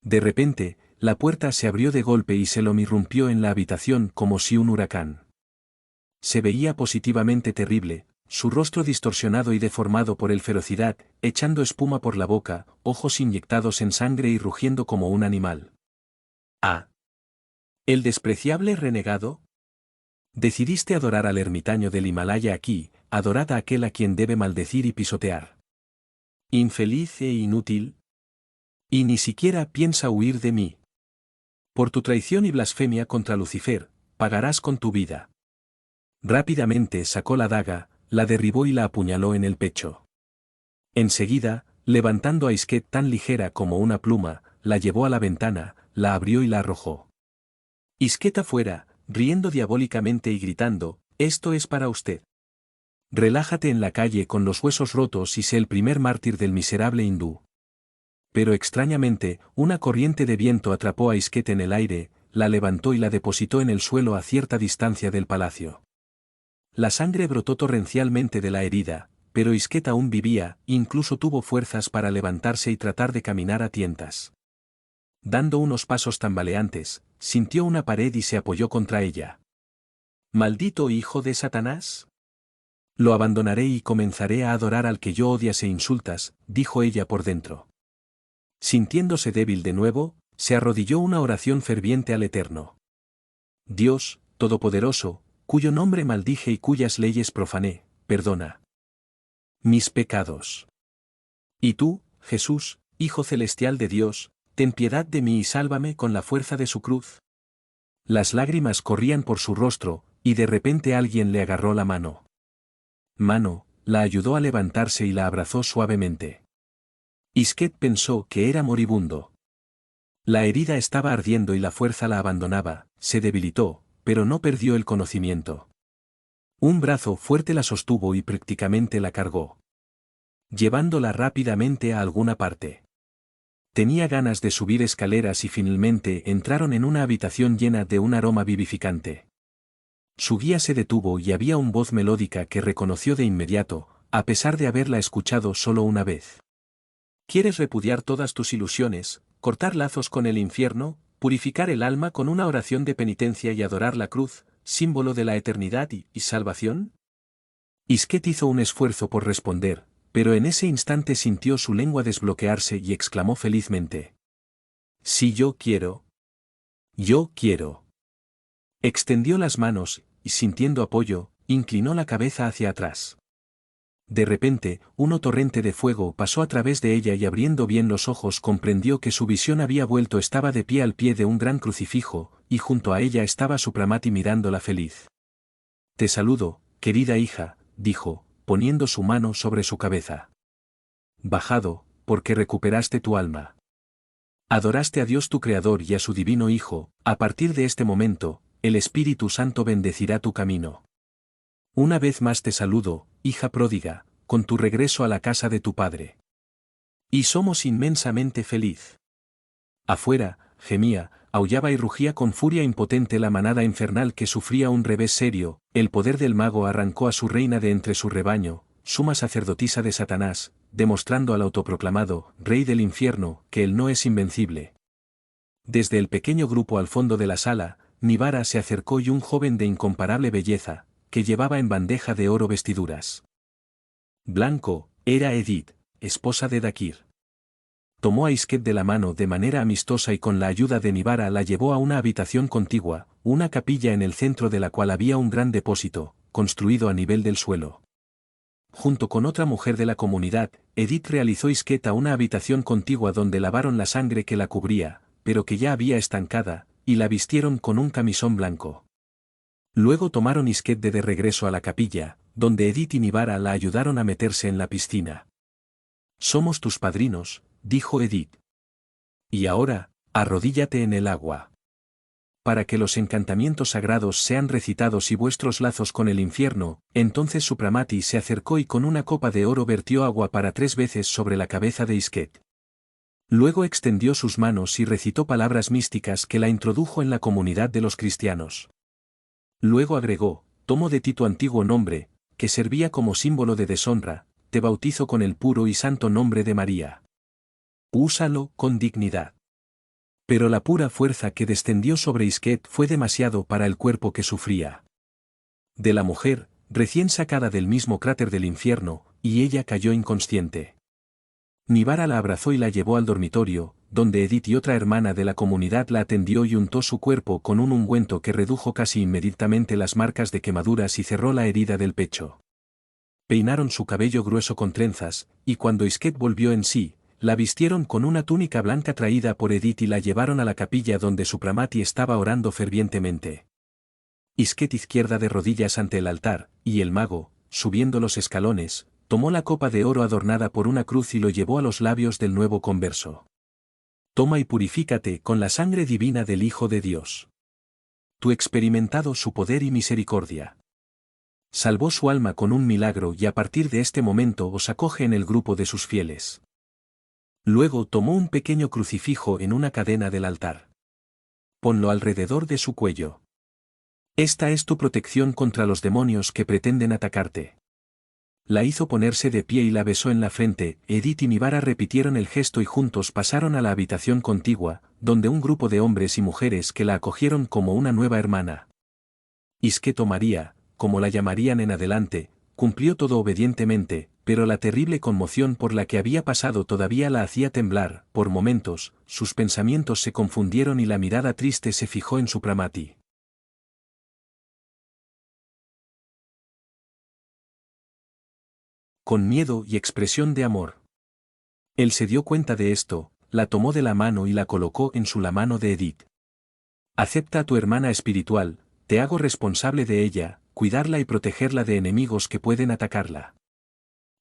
De repente, la puerta se abrió de golpe y se lo irrumpió en la habitación como si un huracán. Se veía positivamente terrible, su rostro distorsionado y deformado por el ferocidad, echando espuma por la boca, ojos inyectados en sangre y rugiendo como un animal. Ah. ¿El despreciable renegado? Decidiste adorar al ermitaño del Himalaya aquí, adorad a aquel a quien debe maldecir y pisotear. Infeliz e inútil. Y ni siquiera piensa huir de mí. Por tu traición y blasfemia contra Lucifer, pagarás con tu vida. Rápidamente sacó la daga, la derribó y la apuñaló en el pecho. Enseguida, levantando a Isket tan ligera como una pluma, la llevó a la ventana, la abrió y la arrojó. Isket afuera, riendo diabólicamente y gritando, «Esto es para usted. Relájate en la calle con los huesos rotos y sé el primer mártir del miserable hindú». Pero extrañamente, una corriente de viento atrapó a Isket en el aire, la levantó y la depositó en el suelo a cierta distancia del palacio. La sangre brotó torrencialmente de la herida, pero Isket aún vivía, incluso tuvo fuerzas para levantarse y tratar de caminar a tientas. Dando unos pasos tambaleantes, sintió una pared y se apoyó contra ella. «¿Maldito hijo de Satanás? Lo abandonaré y comenzaré a adorar al que yo odias e insultas», dijo ella por dentro. Sintiéndose débil de nuevo, se arrodilló una oración ferviente al Eterno. Dios, Todopoderoso, cuyo nombre maldije y cuyas leyes profané, perdona mis pecados. Y tú, Jesús, Hijo celestial de Dios, ten piedad de mí y sálvame con la fuerza de su cruz. Las lágrimas corrían por su rostro, y de repente alguien le agarró la mano. La ayudó a levantarse y la abrazó suavemente. Isket pensó que era moribundo. La herida estaba ardiendo y la fuerza la abandonaba, se debilitó, pero no perdió el conocimiento. Un brazo fuerte la sostuvo y prácticamente la cargó, llevándola rápidamente a alguna parte. Tenía ganas de subir escaleras y finalmente entraron en una habitación llena de un aroma vivificante. Su guía se detuvo y había una voz melódica que reconoció de inmediato, a pesar de haberla escuchado solo una vez. ¿Quieres repudiar todas tus ilusiones, cortar lazos con el infierno, purificar el alma con una oración de penitencia y adorar la cruz, símbolo de la eternidad y salvación? Isquet hizo un esfuerzo por responder, pero en ese instante sintió su lengua desbloquearse y exclamó felizmente: «Sí, yo quiero. Yo quiero». Extendió las manos, y sintiendo apoyo, inclinó la cabeza hacia atrás. De repente, un torrente de fuego pasó a través de ella y abriendo bien los ojos comprendió que su visión había vuelto. Estaba de pie al pie de un gran crucifijo, y junto a ella estaba su Pramati mirándola feliz. «Te saludo, querida hija», dijo, poniendo su mano sobre su cabeza. «Bajado, porque recuperaste tu alma. Adoraste a Dios tu Creador y a su Divino Hijo. A partir de este momento, el Espíritu Santo bendecirá tu camino. Una vez más te saludo, hija pródiga, con tu regreso a la casa de tu padre. Y somos inmensamente feliz». Afuera, gemía, aullaba y rugía con furia impotente la manada infernal que sufría un revés serio. El poder del mago arrancó a su reina de entre su rebaño, suma sacerdotisa de Satanás, demostrando al autoproclamado rey del infierno que él no es invencible. Desde el pequeño grupo al fondo de la sala, Nivara se acercó y un joven de incomparable belleza, que llevaba en bandeja de oro vestiduras blanco, era Edith, esposa de Dakir. Tomó a Isquet de la mano de manera amistosa y con la ayuda de Nivara la llevó a una habitación contigua, una capilla en el centro de la cual había un gran depósito, construido a nivel del suelo. Junto con otra mujer de la comunidad, Edith realizó Isquet a una habitación contigua donde lavaron la sangre que la cubría, pero que ya había estancada, y la vistieron con un camisón blanco. Luego tomaron Isquet de regreso a la capilla, donde Edith y Nivara la ayudaron a meterse en la piscina. «Somos tus padrinos», dijo Edith. «Y ahora, arrodíllate en el agua. Para que los encantamientos sagrados sean recitados y vuestros lazos con el infierno». Entonces su Pramati se acercó y con una copa de oro vertió agua para 3 veces sobre la cabeza de Isquet. Luego extendió sus manos y recitó palabras místicas que la introdujo en la comunidad de los cristianos. Luego agregó: «Tomo de ti tu antiguo nombre, que servía como símbolo de deshonra, te bautizo con el puro y santo nombre de María. Úsalo con dignidad». Pero la pura fuerza que descendió sobre Isquet fue demasiado para el cuerpo que sufría de la mujer, recién sacada del mismo cráter del infierno, y ella cayó inconsciente. Nivara la abrazó y la llevó al dormitorio, donde Edith y otra hermana de la comunidad la atendió y untó su cuerpo con un ungüento que redujo casi inmediatamente las marcas de quemaduras y cerró la herida del pecho. Peinaron su cabello grueso con trenzas, y cuando Isquet volvió en sí, la vistieron con una túnica blanca traída por Edith y la llevaron a la capilla donde su Pramati estaba orando fervientemente. Isquet izquierda de rodillas ante el altar, y el mago, subiendo los escalones, tomó la copa de oro adornada por una cruz y lo llevó a los labios del nuevo converso. «Toma y purifícate con la sangre divina del Hijo de Dios. Tú experimentado su poder y misericordia. Salvó su alma con un milagro y a partir de este momento os acoge en el grupo de sus fieles». Luego tomó un pequeño crucifijo en una cadena del altar. «Ponlo alrededor de su cuello. Esta es tu protección contra los demonios que pretenden atacarte». La hizo ponerse de pie y la besó en la frente. Edith y Nivara repitieron el gesto y juntos pasaron a la habitación contigua, donde un grupo de hombres y mujeres que la acogieron como una nueva hermana. Isquet o María, como la llamarían en adelante, cumplió todo obedientemente, pero la terrible conmoción por la que había pasado todavía la hacía temblar. Por momentos, sus pensamientos se confundieron y la mirada triste se fijó en su Pramati. Con miedo y expresión de amor. Él se dio cuenta de esto, la tomó de la mano y la colocó en la mano de Edith. «Acepta a tu hermana espiritual, te hago responsable de ella, cuidarla y protegerla de enemigos que pueden atacarla.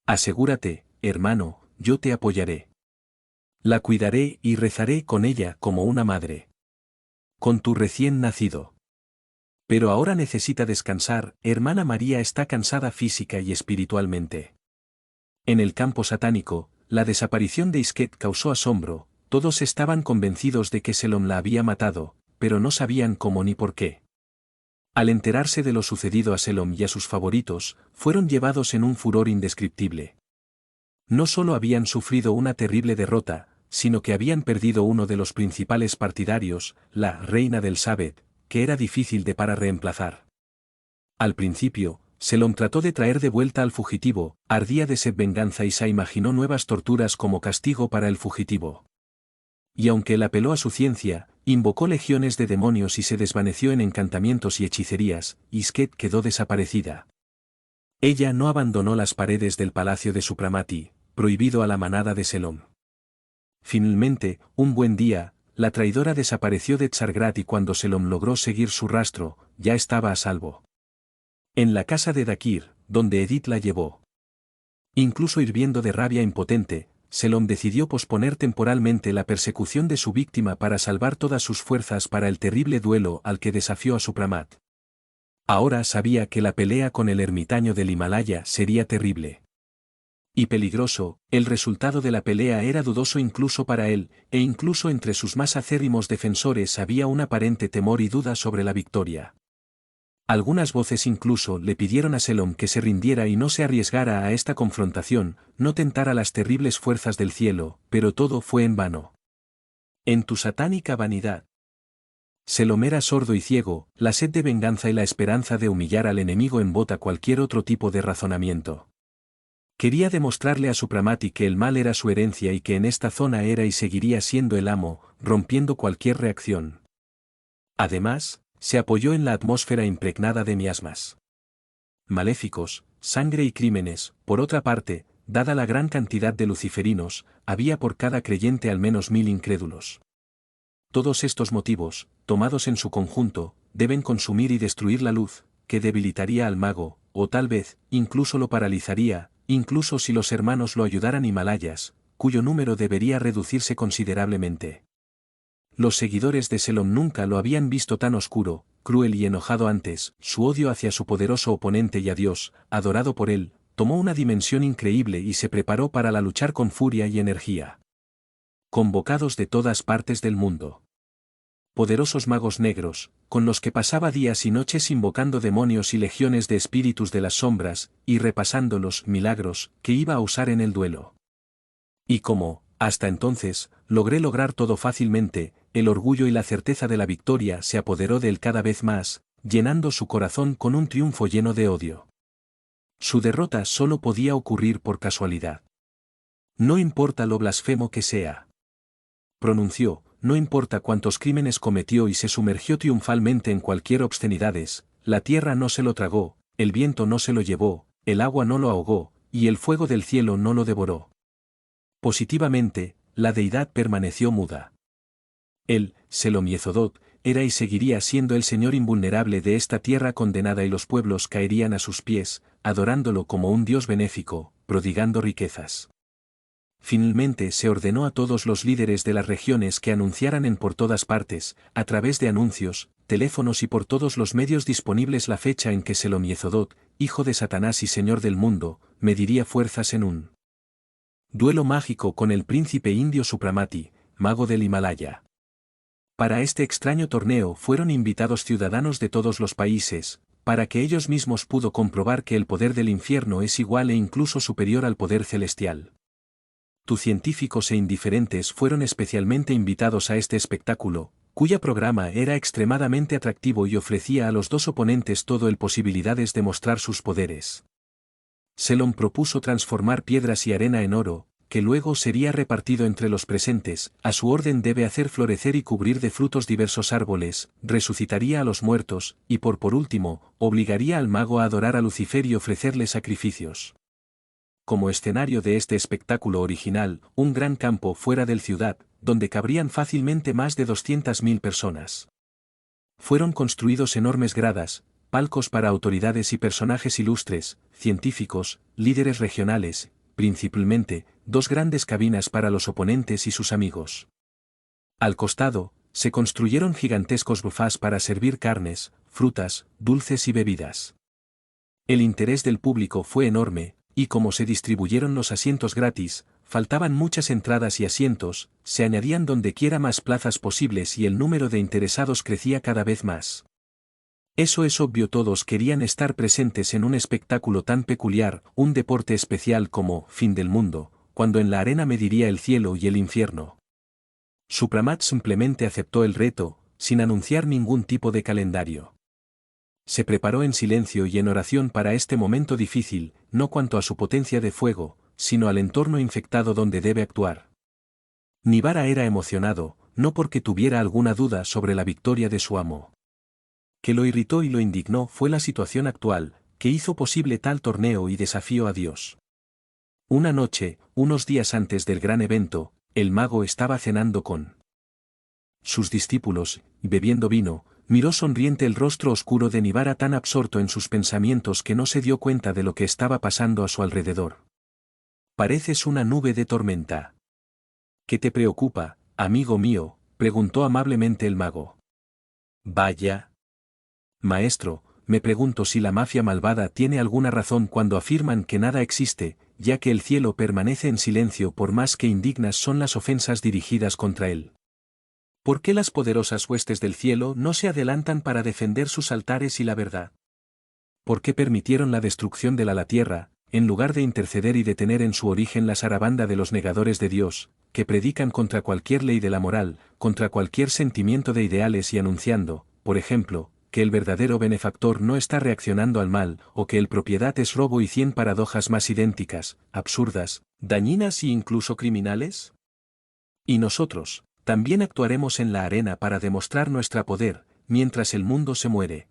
Asegúrate, hermano, yo te apoyaré. La cuidaré y rezaré con ella como una madre. Con tu recién nacido. Pero ahora necesita descansar, hermana María está cansada física y espiritualmente». En el campo satánico, la desaparición de Isquet causó asombro. Todos estaban convencidos de que Selom la había matado, pero no sabían cómo ni por qué. Al enterarse de lo sucedido a Selom y a sus favoritos, fueron llevados en un furor indescriptible. No solo habían sufrido una terrible derrota, sino que habían perdido uno de los principales partidarios, la reina del Sabet, que era difícil de para reemplazar. Al principio, Selom trató de traer de vuelta al fugitivo, ardía de sed venganza y se imaginó nuevas torturas como castigo para el fugitivo. Y aunque él apeló a su ciencia, invocó legiones de demonios y se desvaneció en encantamientos y hechicerías, Isket quedó desaparecida. Ella no abandonó las paredes del palacio de Supramati, prohibido a la manada de Selom. Finalmente, un buen día, la traidora desapareció de Tsargrat y cuando Selom logró seguir su rastro, ya estaba a salvo. En la casa de Dakir, donde Edith la llevó. Incluso hirviendo de rabia impotente, Selom decidió posponer temporalmente la persecución de su víctima para salvar todas sus fuerzas para el terrible duelo al que desafió a Supramat. Ahora sabía que la pelea con el ermitaño del Himalaya sería terrible. Y peligroso, el resultado de la pelea era dudoso incluso para él, e incluso entre sus más acérrimos defensores había un aparente temor y duda sobre la victoria. Algunas voces incluso le pidieron a Selom que se rindiera y no se arriesgara a esta confrontación, no tentara las terribles fuerzas del cielo, pero todo fue en vano. En tu satánica vanidad. Selom era sordo y ciego, la sed de venganza y la esperanza de humillar al enemigo embota cualquier otro tipo de razonamiento. Quería demostrarle a Supramati que el mal era su herencia y que en esta zona era y seguiría siendo el amo, rompiendo cualquier reacción. Además, se apoyó en la atmósfera impregnada de miasmas maléficos, sangre y crímenes. Por otra parte, dada la gran cantidad de luciferinos, había por cada creyente al menos 1000 incrédulos. Todos estos motivos, tomados en su conjunto, deben consumir y destruir la luz, que debilitaría al mago, o tal vez, incluso lo paralizaría, incluso si los hermanos lo ayudaran Himalayas, cuyo número debería reducirse considerablemente. Los seguidores de Selom nunca lo habían visto tan oscuro, cruel y enojado antes, su odio hacia su poderoso oponente y a Dios, adorado por él, tomó una dimensión increíble y se preparó para la luchar con furia y energía. Convocados de todas partes del mundo. Poderosos magos negros, con los que pasaba días y noches invocando demonios y legiones de espíritus de las sombras, y repasando los milagros que iba a usar en el duelo. Y como, hasta entonces, lograr todo fácilmente, el orgullo y la certeza de la victoria se apoderó de él cada vez más, llenando su corazón con un triunfo lleno de odio. Su derrota solo podía ocurrir por casualidad. No importa lo blasfemo que sea. Pronunció, no importa cuántos crímenes cometió y se sumergió triunfalmente en cualquier obscenidades, la tierra no se lo tragó, el viento no se lo llevó, el agua no lo ahogó, y el fuego del cielo no lo devoró. Positivamente, la deidad permaneció muda. Él, Selom Yezodot, era y seguiría siendo el Señor invulnerable de esta tierra condenada y los pueblos caerían a sus pies, adorándolo como un Dios benéfico, prodigando riquezas. Finalmente se ordenó a todos los líderes de las regiones que anunciaran en por todas partes, a través de anuncios, teléfonos y por todos los medios disponibles la fecha en que Selom Yezodot, hijo de Satanás y Señor del mundo, mediría fuerzas en un duelo mágico con el príncipe indio Supramati, mago del Himalaya. Para este extraño torneo fueron invitados ciudadanos de todos los países, para que ellos mismos pudo comprobar que el poder del infierno es igual e incluso superior al poder celestial. Tus científicos e indiferentes fueron especialmente invitados a este espectáculo, cuya programa era extremadamente atractivo y ofrecía a los dos oponentes todo el posibilidades de mostrar sus poderes. Selom propuso transformar piedras y arena en oro, que luego sería repartido entre los presentes, a su orden debe hacer florecer y cubrir de frutos diversos árboles, resucitaría a los muertos, y por último, obligaría al mago a adorar a Lucifer y ofrecerle sacrificios. Como escenario de este espectáculo original, un gran campo fuera del ciudad, donde cabrían fácilmente más de 200.000 personas. Fueron construidos enormes gradas, palcos para autoridades y personajes ilustres, científicos, líderes regionales, principalmente, 2 grandes cabinas para los oponentes y sus amigos. Al costado, se construyeron gigantescos bufás para servir carnes, frutas, dulces y bebidas. El interés del público fue enorme, y como se distribuyeron los asientos gratis, faltaban muchas entradas y asientos, se añadían dondequiera más plazas posibles y el número de interesados crecía cada vez más. Eso es obvio, todos querían estar presentes en un espectáculo tan peculiar, un deporte especial como Fin del Mundo, cuando en la arena mediría el cielo y el infierno. Supramat simplemente aceptó el reto, sin anunciar ningún tipo de calendario. Se preparó en silencio y en oración para este momento difícil, no cuanto a su potencia de fuego, sino al entorno infectado donde debe actuar. Nivara era emocionado, no porque tuviera alguna duda sobre la victoria de su amo. Que lo irritó y lo indignó fue la situación actual, que hizo posible tal torneo y desafío a Dios. Una noche, unos días antes del gran evento, el mago estaba cenando con sus discípulos, y bebiendo vino, miró sonriente el rostro oscuro de Nivara tan absorto en sus pensamientos que no se dio cuenta de lo que estaba pasando a su alrededor. Pareces una nube de tormenta. ¿Qué te preocupa, amigo mío?, preguntó amablemente el mago. Vaya. Maestro, me pregunto si la mafia malvada tiene alguna razón cuando afirman que nada existe, ya que el cielo permanece en silencio por más que indignas son las ofensas dirigidas contra él. ¿Por qué las poderosas huestes del cielo no se adelantan para defender sus altares y la verdad? ¿Por qué permitieron la destrucción de la tierra, en lugar de interceder y detener en su origen la sarabanda de los negadores de Dios, que predican contra cualquier ley de la moral, contra cualquier sentimiento de ideales y anunciando, por ejemplo, que el verdadero benefactor no está reaccionando al mal, o que el propiedad es robo y 100 paradojas más idénticas, absurdas, dañinas e incluso criminales? Y nosotros, también actuaremos en la arena para demostrar nuestro poder, mientras el mundo se muere.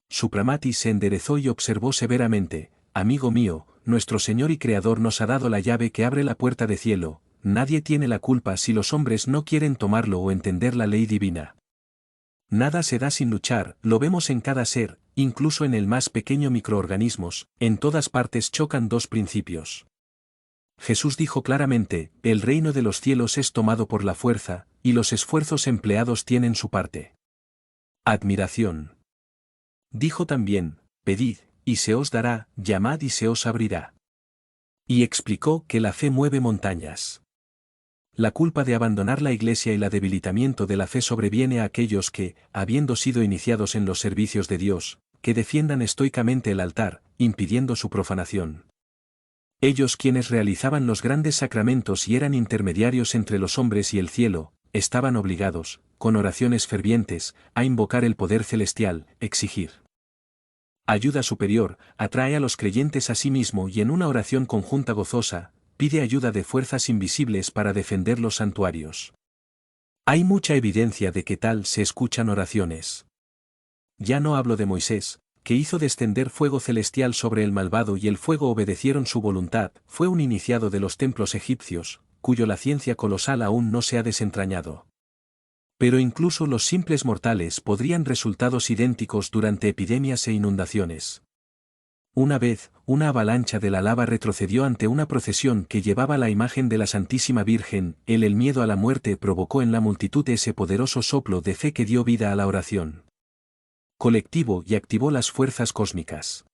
Supramati se enderezó y observó severamente, amigo mío, nuestro Señor y Creador nos ha dado la llave que abre la puerta de cielo, nadie tiene la culpa si los hombres no quieren tomarlo o entender la ley divina. Nada se da sin luchar, lo vemos en cada ser, incluso en el más pequeño microorganismos, en todas partes chocan dos principios. Jesús dijo claramente, el reino de los cielos es tomado por la fuerza, y los esfuerzos empleados tienen su parte. Admiración. Dijo también, pedid, y se os dará, llamad y se os abrirá. Y explicó que la fe mueve montañas. La culpa de abandonar la iglesia y el debilitamiento de la fe sobreviene a aquellos que, habiendo sido iniciados en los servicios de Dios, que defiendan estoicamente el altar, impidiendo su profanación. Ellos quienes realizaban los grandes sacramentos y eran intermediarios entre los hombres y el cielo, estaban obligados, con oraciones fervientes, a invocar el poder celestial, exigir ayuda superior, atrae a los creyentes a sí mismo y en una oración conjunta gozosa, pide ayuda de fuerzas invisibles para defender los santuarios. Hay mucha evidencia de que tal se escuchan oraciones. Ya no hablo de Moisés, que hizo descender fuego celestial sobre el malvado y el fuego obedecieron su voluntad, fue un iniciado de los templos egipcios, cuyo la ciencia colosal aún no se ha desentrañado. Pero incluso los simples mortales podrían resultados idénticos durante epidemias e inundaciones. Una vez, una avalancha de la lava retrocedió ante una procesión que llevaba la imagen de la Santísima Virgen, el miedo a la muerte provocó en la multitud ese poderoso soplo de fe que dio vida a la oración colectivo y activó las fuerzas cósmicas.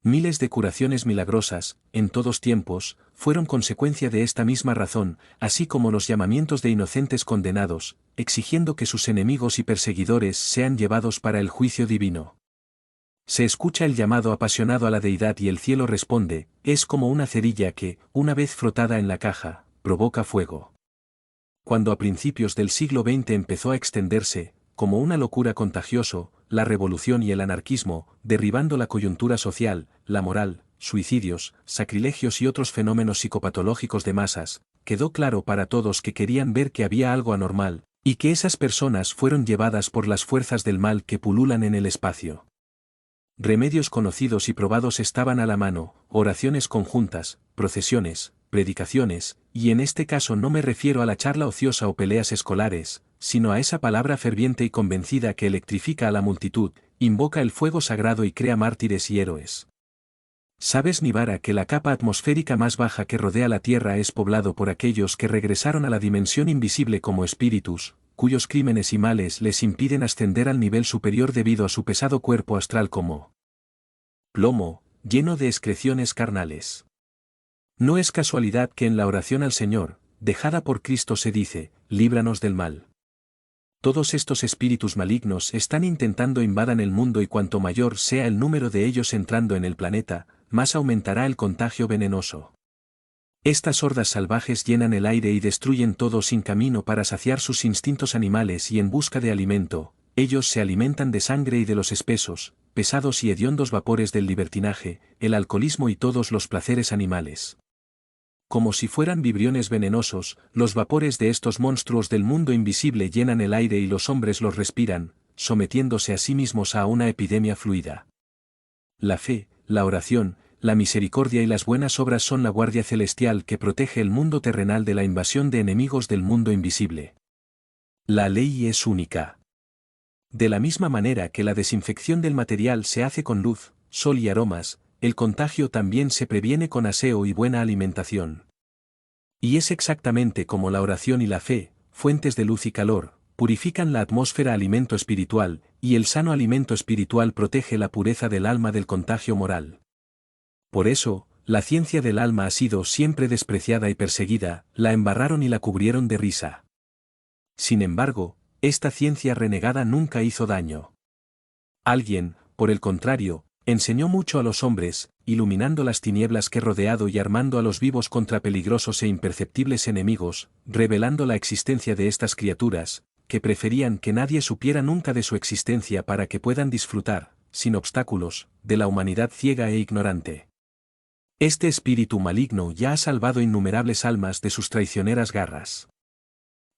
Miles de curaciones milagrosas, en todos tiempos, fueron consecuencia de esta misma razón, así como los llamamientos de inocentes condenados, exigiendo que sus enemigos y perseguidores sean llevados para el juicio divino. Se escucha el llamado apasionado a la deidad y el cielo responde, es como una cerilla que, una vez frotada en la caja, provoca fuego. Cuando a principios del siglo XX empezó a extenderse, como una locura contagioso, la revolución y el anarquismo, derribando la coyuntura social, la moral, suicidios, sacrilegios y otros fenómenos psicopatológicos de masas, quedó claro para todos que querían ver que había algo anormal, y que esas personas fueron llevadas por las fuerzas del mal que pululan en el espacio. Remedios conocidos y probados estaban a la mano, oraciones conjuntas, procesiones, predicaciones, y en este caso no me refiero a la charla ociosa o peleas escolares, sino a esa palabra ferviente y convencida que electrifica a la multitud, invoca el fuego sagrado y crea mártires y héroes. ¿Sabes, Nivara, que la capa atmosférica más baja que rodea la Tierra es poblado por aquellos que regresaron a la dimensión invisible como espíritus, cuyos crímenes y males les impiden ascender al nivel superior debido a su pesado cuerpo astral como plomo, lleno de excreciones carnales? No es casualidad que en la oración al Señor, dejada por Cristo se dice, líbranos del mal. Todos estos espíritus malignos están intentando invadan el mundo y cuanto mayor sea el número de ellos entrando en el planeta, más aumentará el contagio venenoso. Estas hordas salvajes llenan el aire y destruyen todo sin camino para saciar sus instintos animales y en busca de alimento. Ellos se alimentan de sangre y de los espesos, pesados y hediondos vapores del libertinaje, el alcoholismo y todos los placeres animales. Como si fueran vibriones venenosos, los vapores de estos monstruos del mundo invisible llenan el aire y los hombres los respiran, sometiéndose a sí mismos a una epidemia fluida. La fe, la oración, la misericordia y las buenas obras son la guardia celestial que protege el mundo terrenal de la invasión de enemigos del mundo invisible. La ley es única. De la misma manera que la desinfección del material se hace con luz, sol y aromas, el contagio también se previene con aseo y buena alimentación. Y es exactamente como la oración y la fe, fuentes de luz y calor, purifican la atmósfera alimento espiritual, y el sano alimento espiritual protege la pureza del alma del contagio moral. Por eso, la ciencia del alma ha sido siempre despreciada y perseguida, la embarraron y la cubrieron de risa. Sin embargo, esta ciencia renegada nunca hizo daño. Alguien, por el contrario, enseñó mucho a los hombres, iluminando las tinieblas que rodeado y armando a los vivos contra peligrosos e imperceptibles enemigos, revelando la existencia de estas criaturas, que preferían que nadie supiera nunca de su existencia para que puedan disfrutar, sin obstáculos, de la humanidad ciega e ignorante. Este espíritu maligno ya ha salvado innumerables almas de sus traicioneras garras.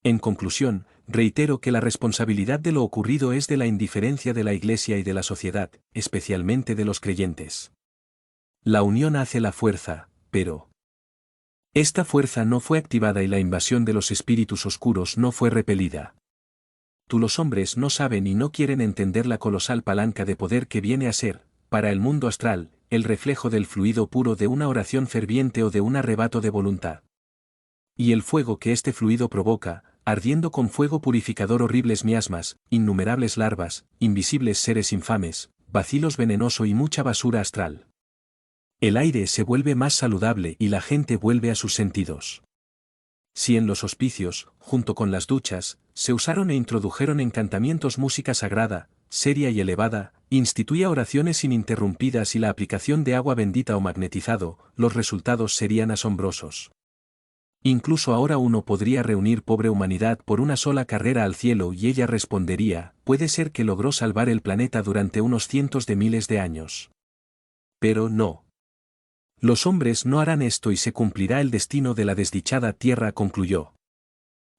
En conclusión, reitero que la responsabilidad de lo ocurrido es de la indiferencia de la Iglesia y de la sociedad, especialmente de los creyentes. La unión hace la fuerza, pero esta fuerza no fue activada y la invasión de los espíritus oscuros no fue repelida. Los hombres no saben y no quieren entender la colosal palanca de poder que viene a ser, para el mundo astral, el reflejo del fluido puro de una oración ferviente o de un arrebato de voluntad. Y el fuego que este fluido provoca, ardiendo con fuego purificador horribles miasmas, innumerables larvas, invisibles seres infames, bacilos venenoso y mucha basura astral. El aire se vuelve más saludable y la gente vuelve a sus sentidos. Si en los hospicios, junto con las duchas, se usaron e introdujeron encantamientos música sagrada, seria y elevada, instituía oraciones ininterrumpidas y la aplicación de agua bendita o magnetizado, los resultados serían asombrosos. Incluso ahora uno podría reunir pobre humanidad por una sola carrera al cielo y ella respondería, puede ser que logró salvar el planeta durante unos cientos de miles de años. Pero no. Los hombres no harán esto y se cumplirá el destino de la desdichada tierra, concluyó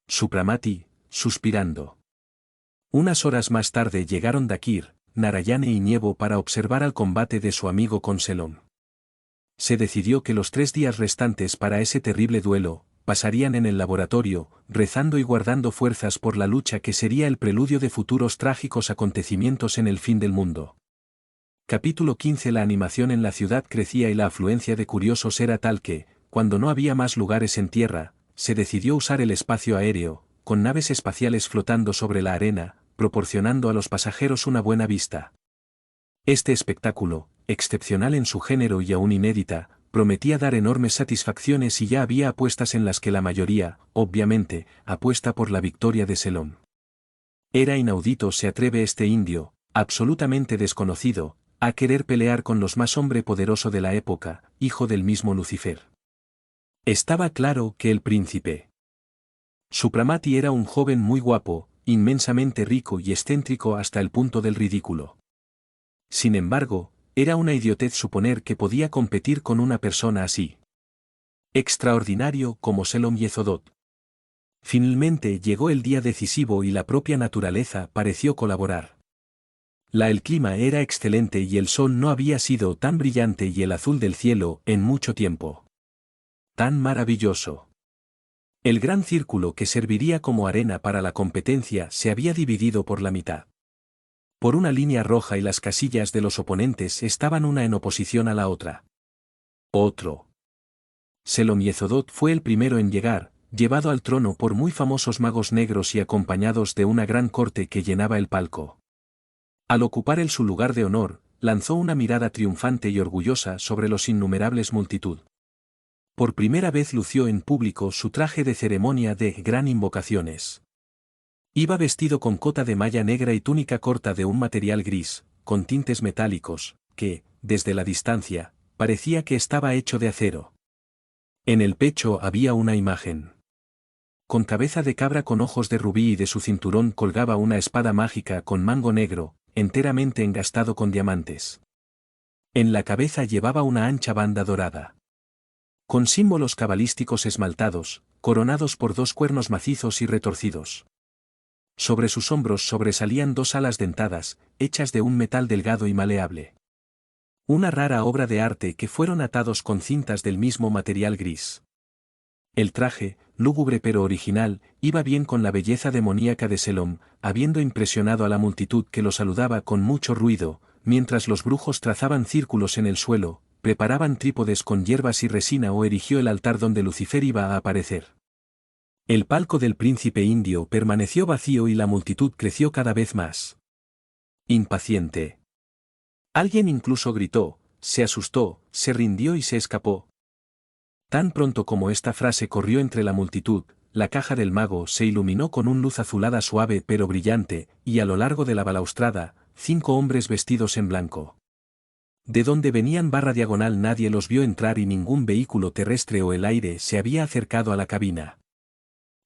Supramati, suspirando. Unas horas más tarde llegaron Dakir, Narayane y Nievo para observar al combate de su amigo con Selón. Se decidió que los 3 días restantes para ese terrible duelo, pasarían en el laboratorio, rezando y guardando fuerzas por la lucha que sería el preludio de futuros trágicos acontecimientos en el fin del mundo. Capítulo 15. La animación en la ciudad crecía y la afluencia de curiosos era tal que, cuando no había más lugares en tierra, se decidió usar el espacio aéreo, con naves espaciales flotando sobre la arena, proporcionando a los pasajeros una buena vista. Este espectáculo, excepcional en su género y aún inédita, prometía dar enormes satisfacciones y ya había apuestas en las que la mayoría, obviamente, apuesta por la victoria de Selón. Era inaudito se atreve este indio, absolutamente desconocido, a querer pelear con los más hombre poderoso de la época, hijo del mismo Lucifer. Estaba claro que el príncipe Supramati era un joven muy guapo, inmensamente rico y excéntrico hasta el punto del ridículo. Sin embargo, era una idiotez suponer que podía competir con una persona así extraordinario como Selom Yezodot. Finalmente llegó el día decisivo y la propia naturaleza pareció colaborar. El clima era excelente y el sol no había sido tan brillante y el azul del cielo en mucho tiempo. Tan maravilloso. El gran círculo que serviría como arena para la competencia se había dividido por la mitad. Por una línea roja y las casillas de los oponentes estaban una en oposición a la otra. Otro. Selom Yezodot fue el primero en llegar, llevado al trono por muy famosos magos negros y acompañados de una gran corte que llenaba el palco. Al ocupar su lugar de honor, lanzó una mirada triunfante y orgullosa sobre los innumerables multitud. Por primera vez lució en público su traje de ceremonia de gran invocaciones. Iba vestido con cota de malla negra y túnica corta de un material gris, con tintes metálicos, que, desde la distancia, parecía que estaba hecho de acero. En el pecho había una imagen. Con cabeza de cabra con ojos de rubí y de su cinturón colgaba una espada mágica con mango negro, enteramente engastado con diamantes. En la cabeza llevaba una ancha banda dorada. Con símbolos cabalísticos esmaltados, coronados por dos cuernos macizos y retorcidos. Sobre sus hombros sobresalían dos alas dentadas, hechas de un metal delgado y maleable. Una rara obra de arte que fueron atados con cintas del mismo material gris. El traje, lúgubre pero original, iba bien con la belleza demoníaca de Selom, habiendo impresionado a la multitud que lo saludaba con mucho ruido, mientras los brujos trazaban círculos en el suelo, preparaban trípodes con hierbas y resina o erigió el altar donde Lucifer iba a aparecer. El palco del príncipe indio permaneció vacío y la multitud creció cada vez más. Impaciente. Alguien incluso gritó, se asustó, se rindió y se escapó. Tan pronto como esta frase corrió entre la multitud, la caja del mago se iluminó con una luz azulada suave pero brillante, y a lo largo de la balaustrada, 5 hombres vestidos en blanco. De donde venían barra diagonal nadie los vio entrar y ningún vehículo terrestre o el aire se había acercado a la cabina.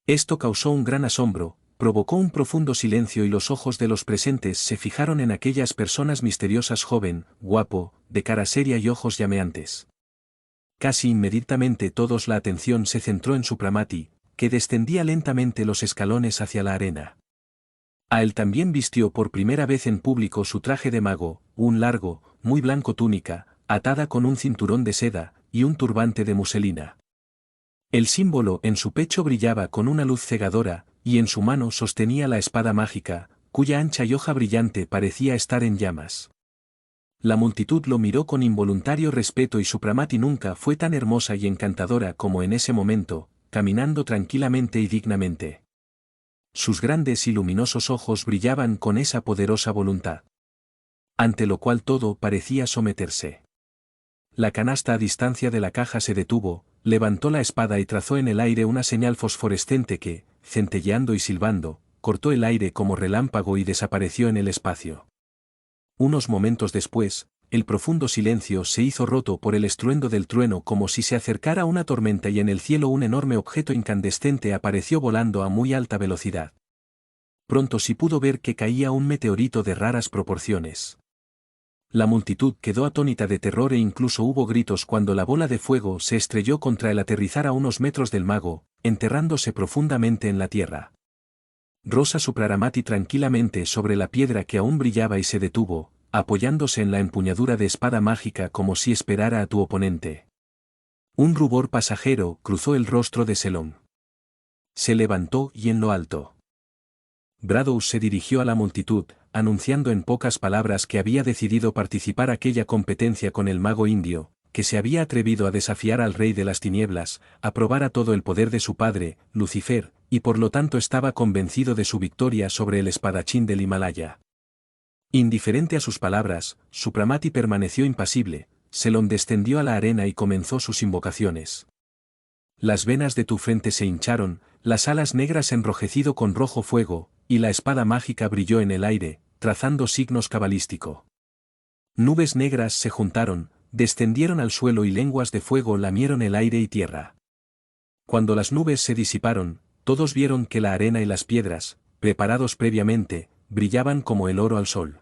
Esto causó un gran asombro, provocó un profundo silencio y los ojos de los presentes se fijaron en aquellas personas misteriosas joven, guapo, de cara seria y ojos llameantes. Casi inmediatamente todos la atención se centró en Supramati, que descendía lentamente los escalones hacia la arena. A él también vistió por primera vez en público su traje de mago, un largo, muy blanco túnica, atada con un cinturón de seda, y un turbante de muselina. El símbolo en su pecho brillaba con una luz cegadora, y en su mano sostenía la espada mágica, cuya ancha y hoja brillante parecía estar en llamas. La multitud lo miró con involuntario respeto y Supramati nunca fue tan hermosa y encantadora como en ese momento, caminando tranquilamente y dignamente. Sus grandes y luminosos ojos brillaban con esa poderosa voluntad. Ante lo cual todo parecía someterse. La canasta a distancia de la caja se detuvo, levantó la espada y trazó en el aire una señal fosforescente que, centelleando y silbando, cortó el aire como relámpago y desapareció en el espacio. Unos momentos después, el profundo silencio se hizo roto por el estruendo del trueno como si se acercara una tormenta y en el cielo un enorme objeto incandescente apareció volando a muy alta velocidad. Pronto se pudo ver que caía un meteorito de raras proporciones. La multitud quedó atónita de terror e incluso hubo gritos cuando la bola de fuego se estrelló contra el aterrizar a unos metros del mago, enterrándose profundamente en la tierra. Rosa Supramati tranquilamente sobre la piedra que aún brillaba y se detuvo, apoyándose en la empuñadura de espada mágica como si esperara a tu oponente. Un rubor pasajero cruzó el rostro de Selom. Se levantó y en lo alto. Bradous se dirigió a la multitud, anunciando en pocas palabras que había decidido participar aquella competencia con el mago indio, que se había atrevido a desafiar al rey de las tinieblas, a probar a todo el poder de su padre, Lucifer, y por lo tanto estaba convencido de su victoria sobre el espadachín del Himalaya. Indiferente a sus palabras, Supramati permaneció impasible, Selom descendió a la arena y comenzó sus invocaciones. Las venas de tu frente se hincharon, las alas negras enrojecido con rojo fuego, y la espada mágica brilló en el aire, trazando signos cabalístico. Nubes negras se juntaron, descendieron al suelo y lenguas de fuego lamieron el aire y tierra. Cuando las nubes se disiparon, todos vieron que la arena y las piedras, preparados previamente, brillaban como el oro al sol.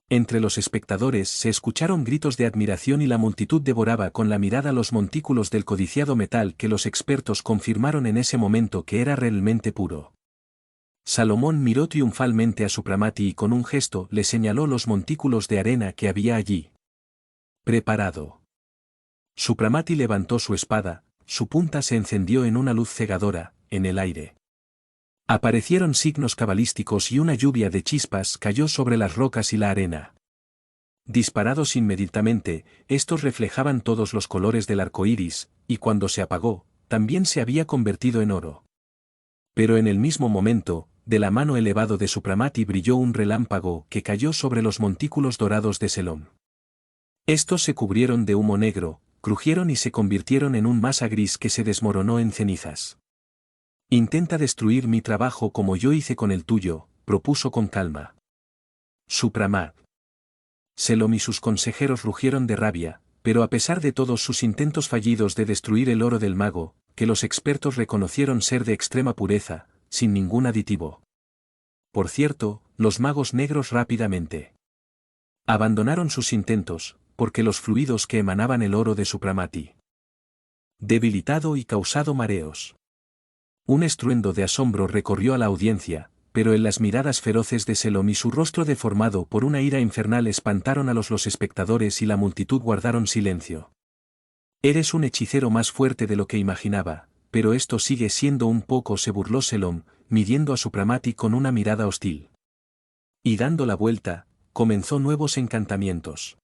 Entre los espectadores se escucharon gritos de admiración y la multitud devoraba con la mirada los montículos del codiciado metal que los expertos confirmaron en ese momento que era realmente puro. Salomón miró triunfalmente a Supramati y con un gesto le señaló los montículos de arena que había allí. Preparado. Supramati levantó su espada, su punta se encendió en una luz cegadora, en el aire. Aparecieron signos cabalísticos y una lluvia de chispas cayó sobre las rocas y la arena. Disparados inmediatamente, estos reflejaban todos los colores del arco iris, y cuando se apagó, también se había convertido en oro. Pero en el mismo momento, de la mano elevado de Supramati brilló un relámpago que cayó sobre los montículos dorados de Selom. Estos se cubrieron de humo negro, crujieron y se convirtieron en un masa gris que se desmoronó en cenizas. Intenta destruir mi trabajo como yo hice con el tuyo, propuso con calma. Supramat. Selom y sus consejeros rugieron de rabia, Pero a pesar de todos sus intentos fallidos de destruir el oro del mago, que los expertos reconocieron ser de extrema pureza, sin ningún aditivo. Por cierto, los magos negros rápidamente abandonaron sus intentos, porque los fluidos que emanaban el oro de Supramati debilitado y causado mareos. Un estruendo de asombro recorrió a la audiencia, pero en las miradas feroces de Selom y su rostro deformado por una ira infernal espantaron a los espectadores y la multitud guardaron silencio. Eres un hechicero más fuerte de lo que imaginaba, pero esto sigue siendo un poco, se burló Selom, midiendo a Supramati con una mirada hostil. Y dando la vuelta, comenzó nuevos encantamientos.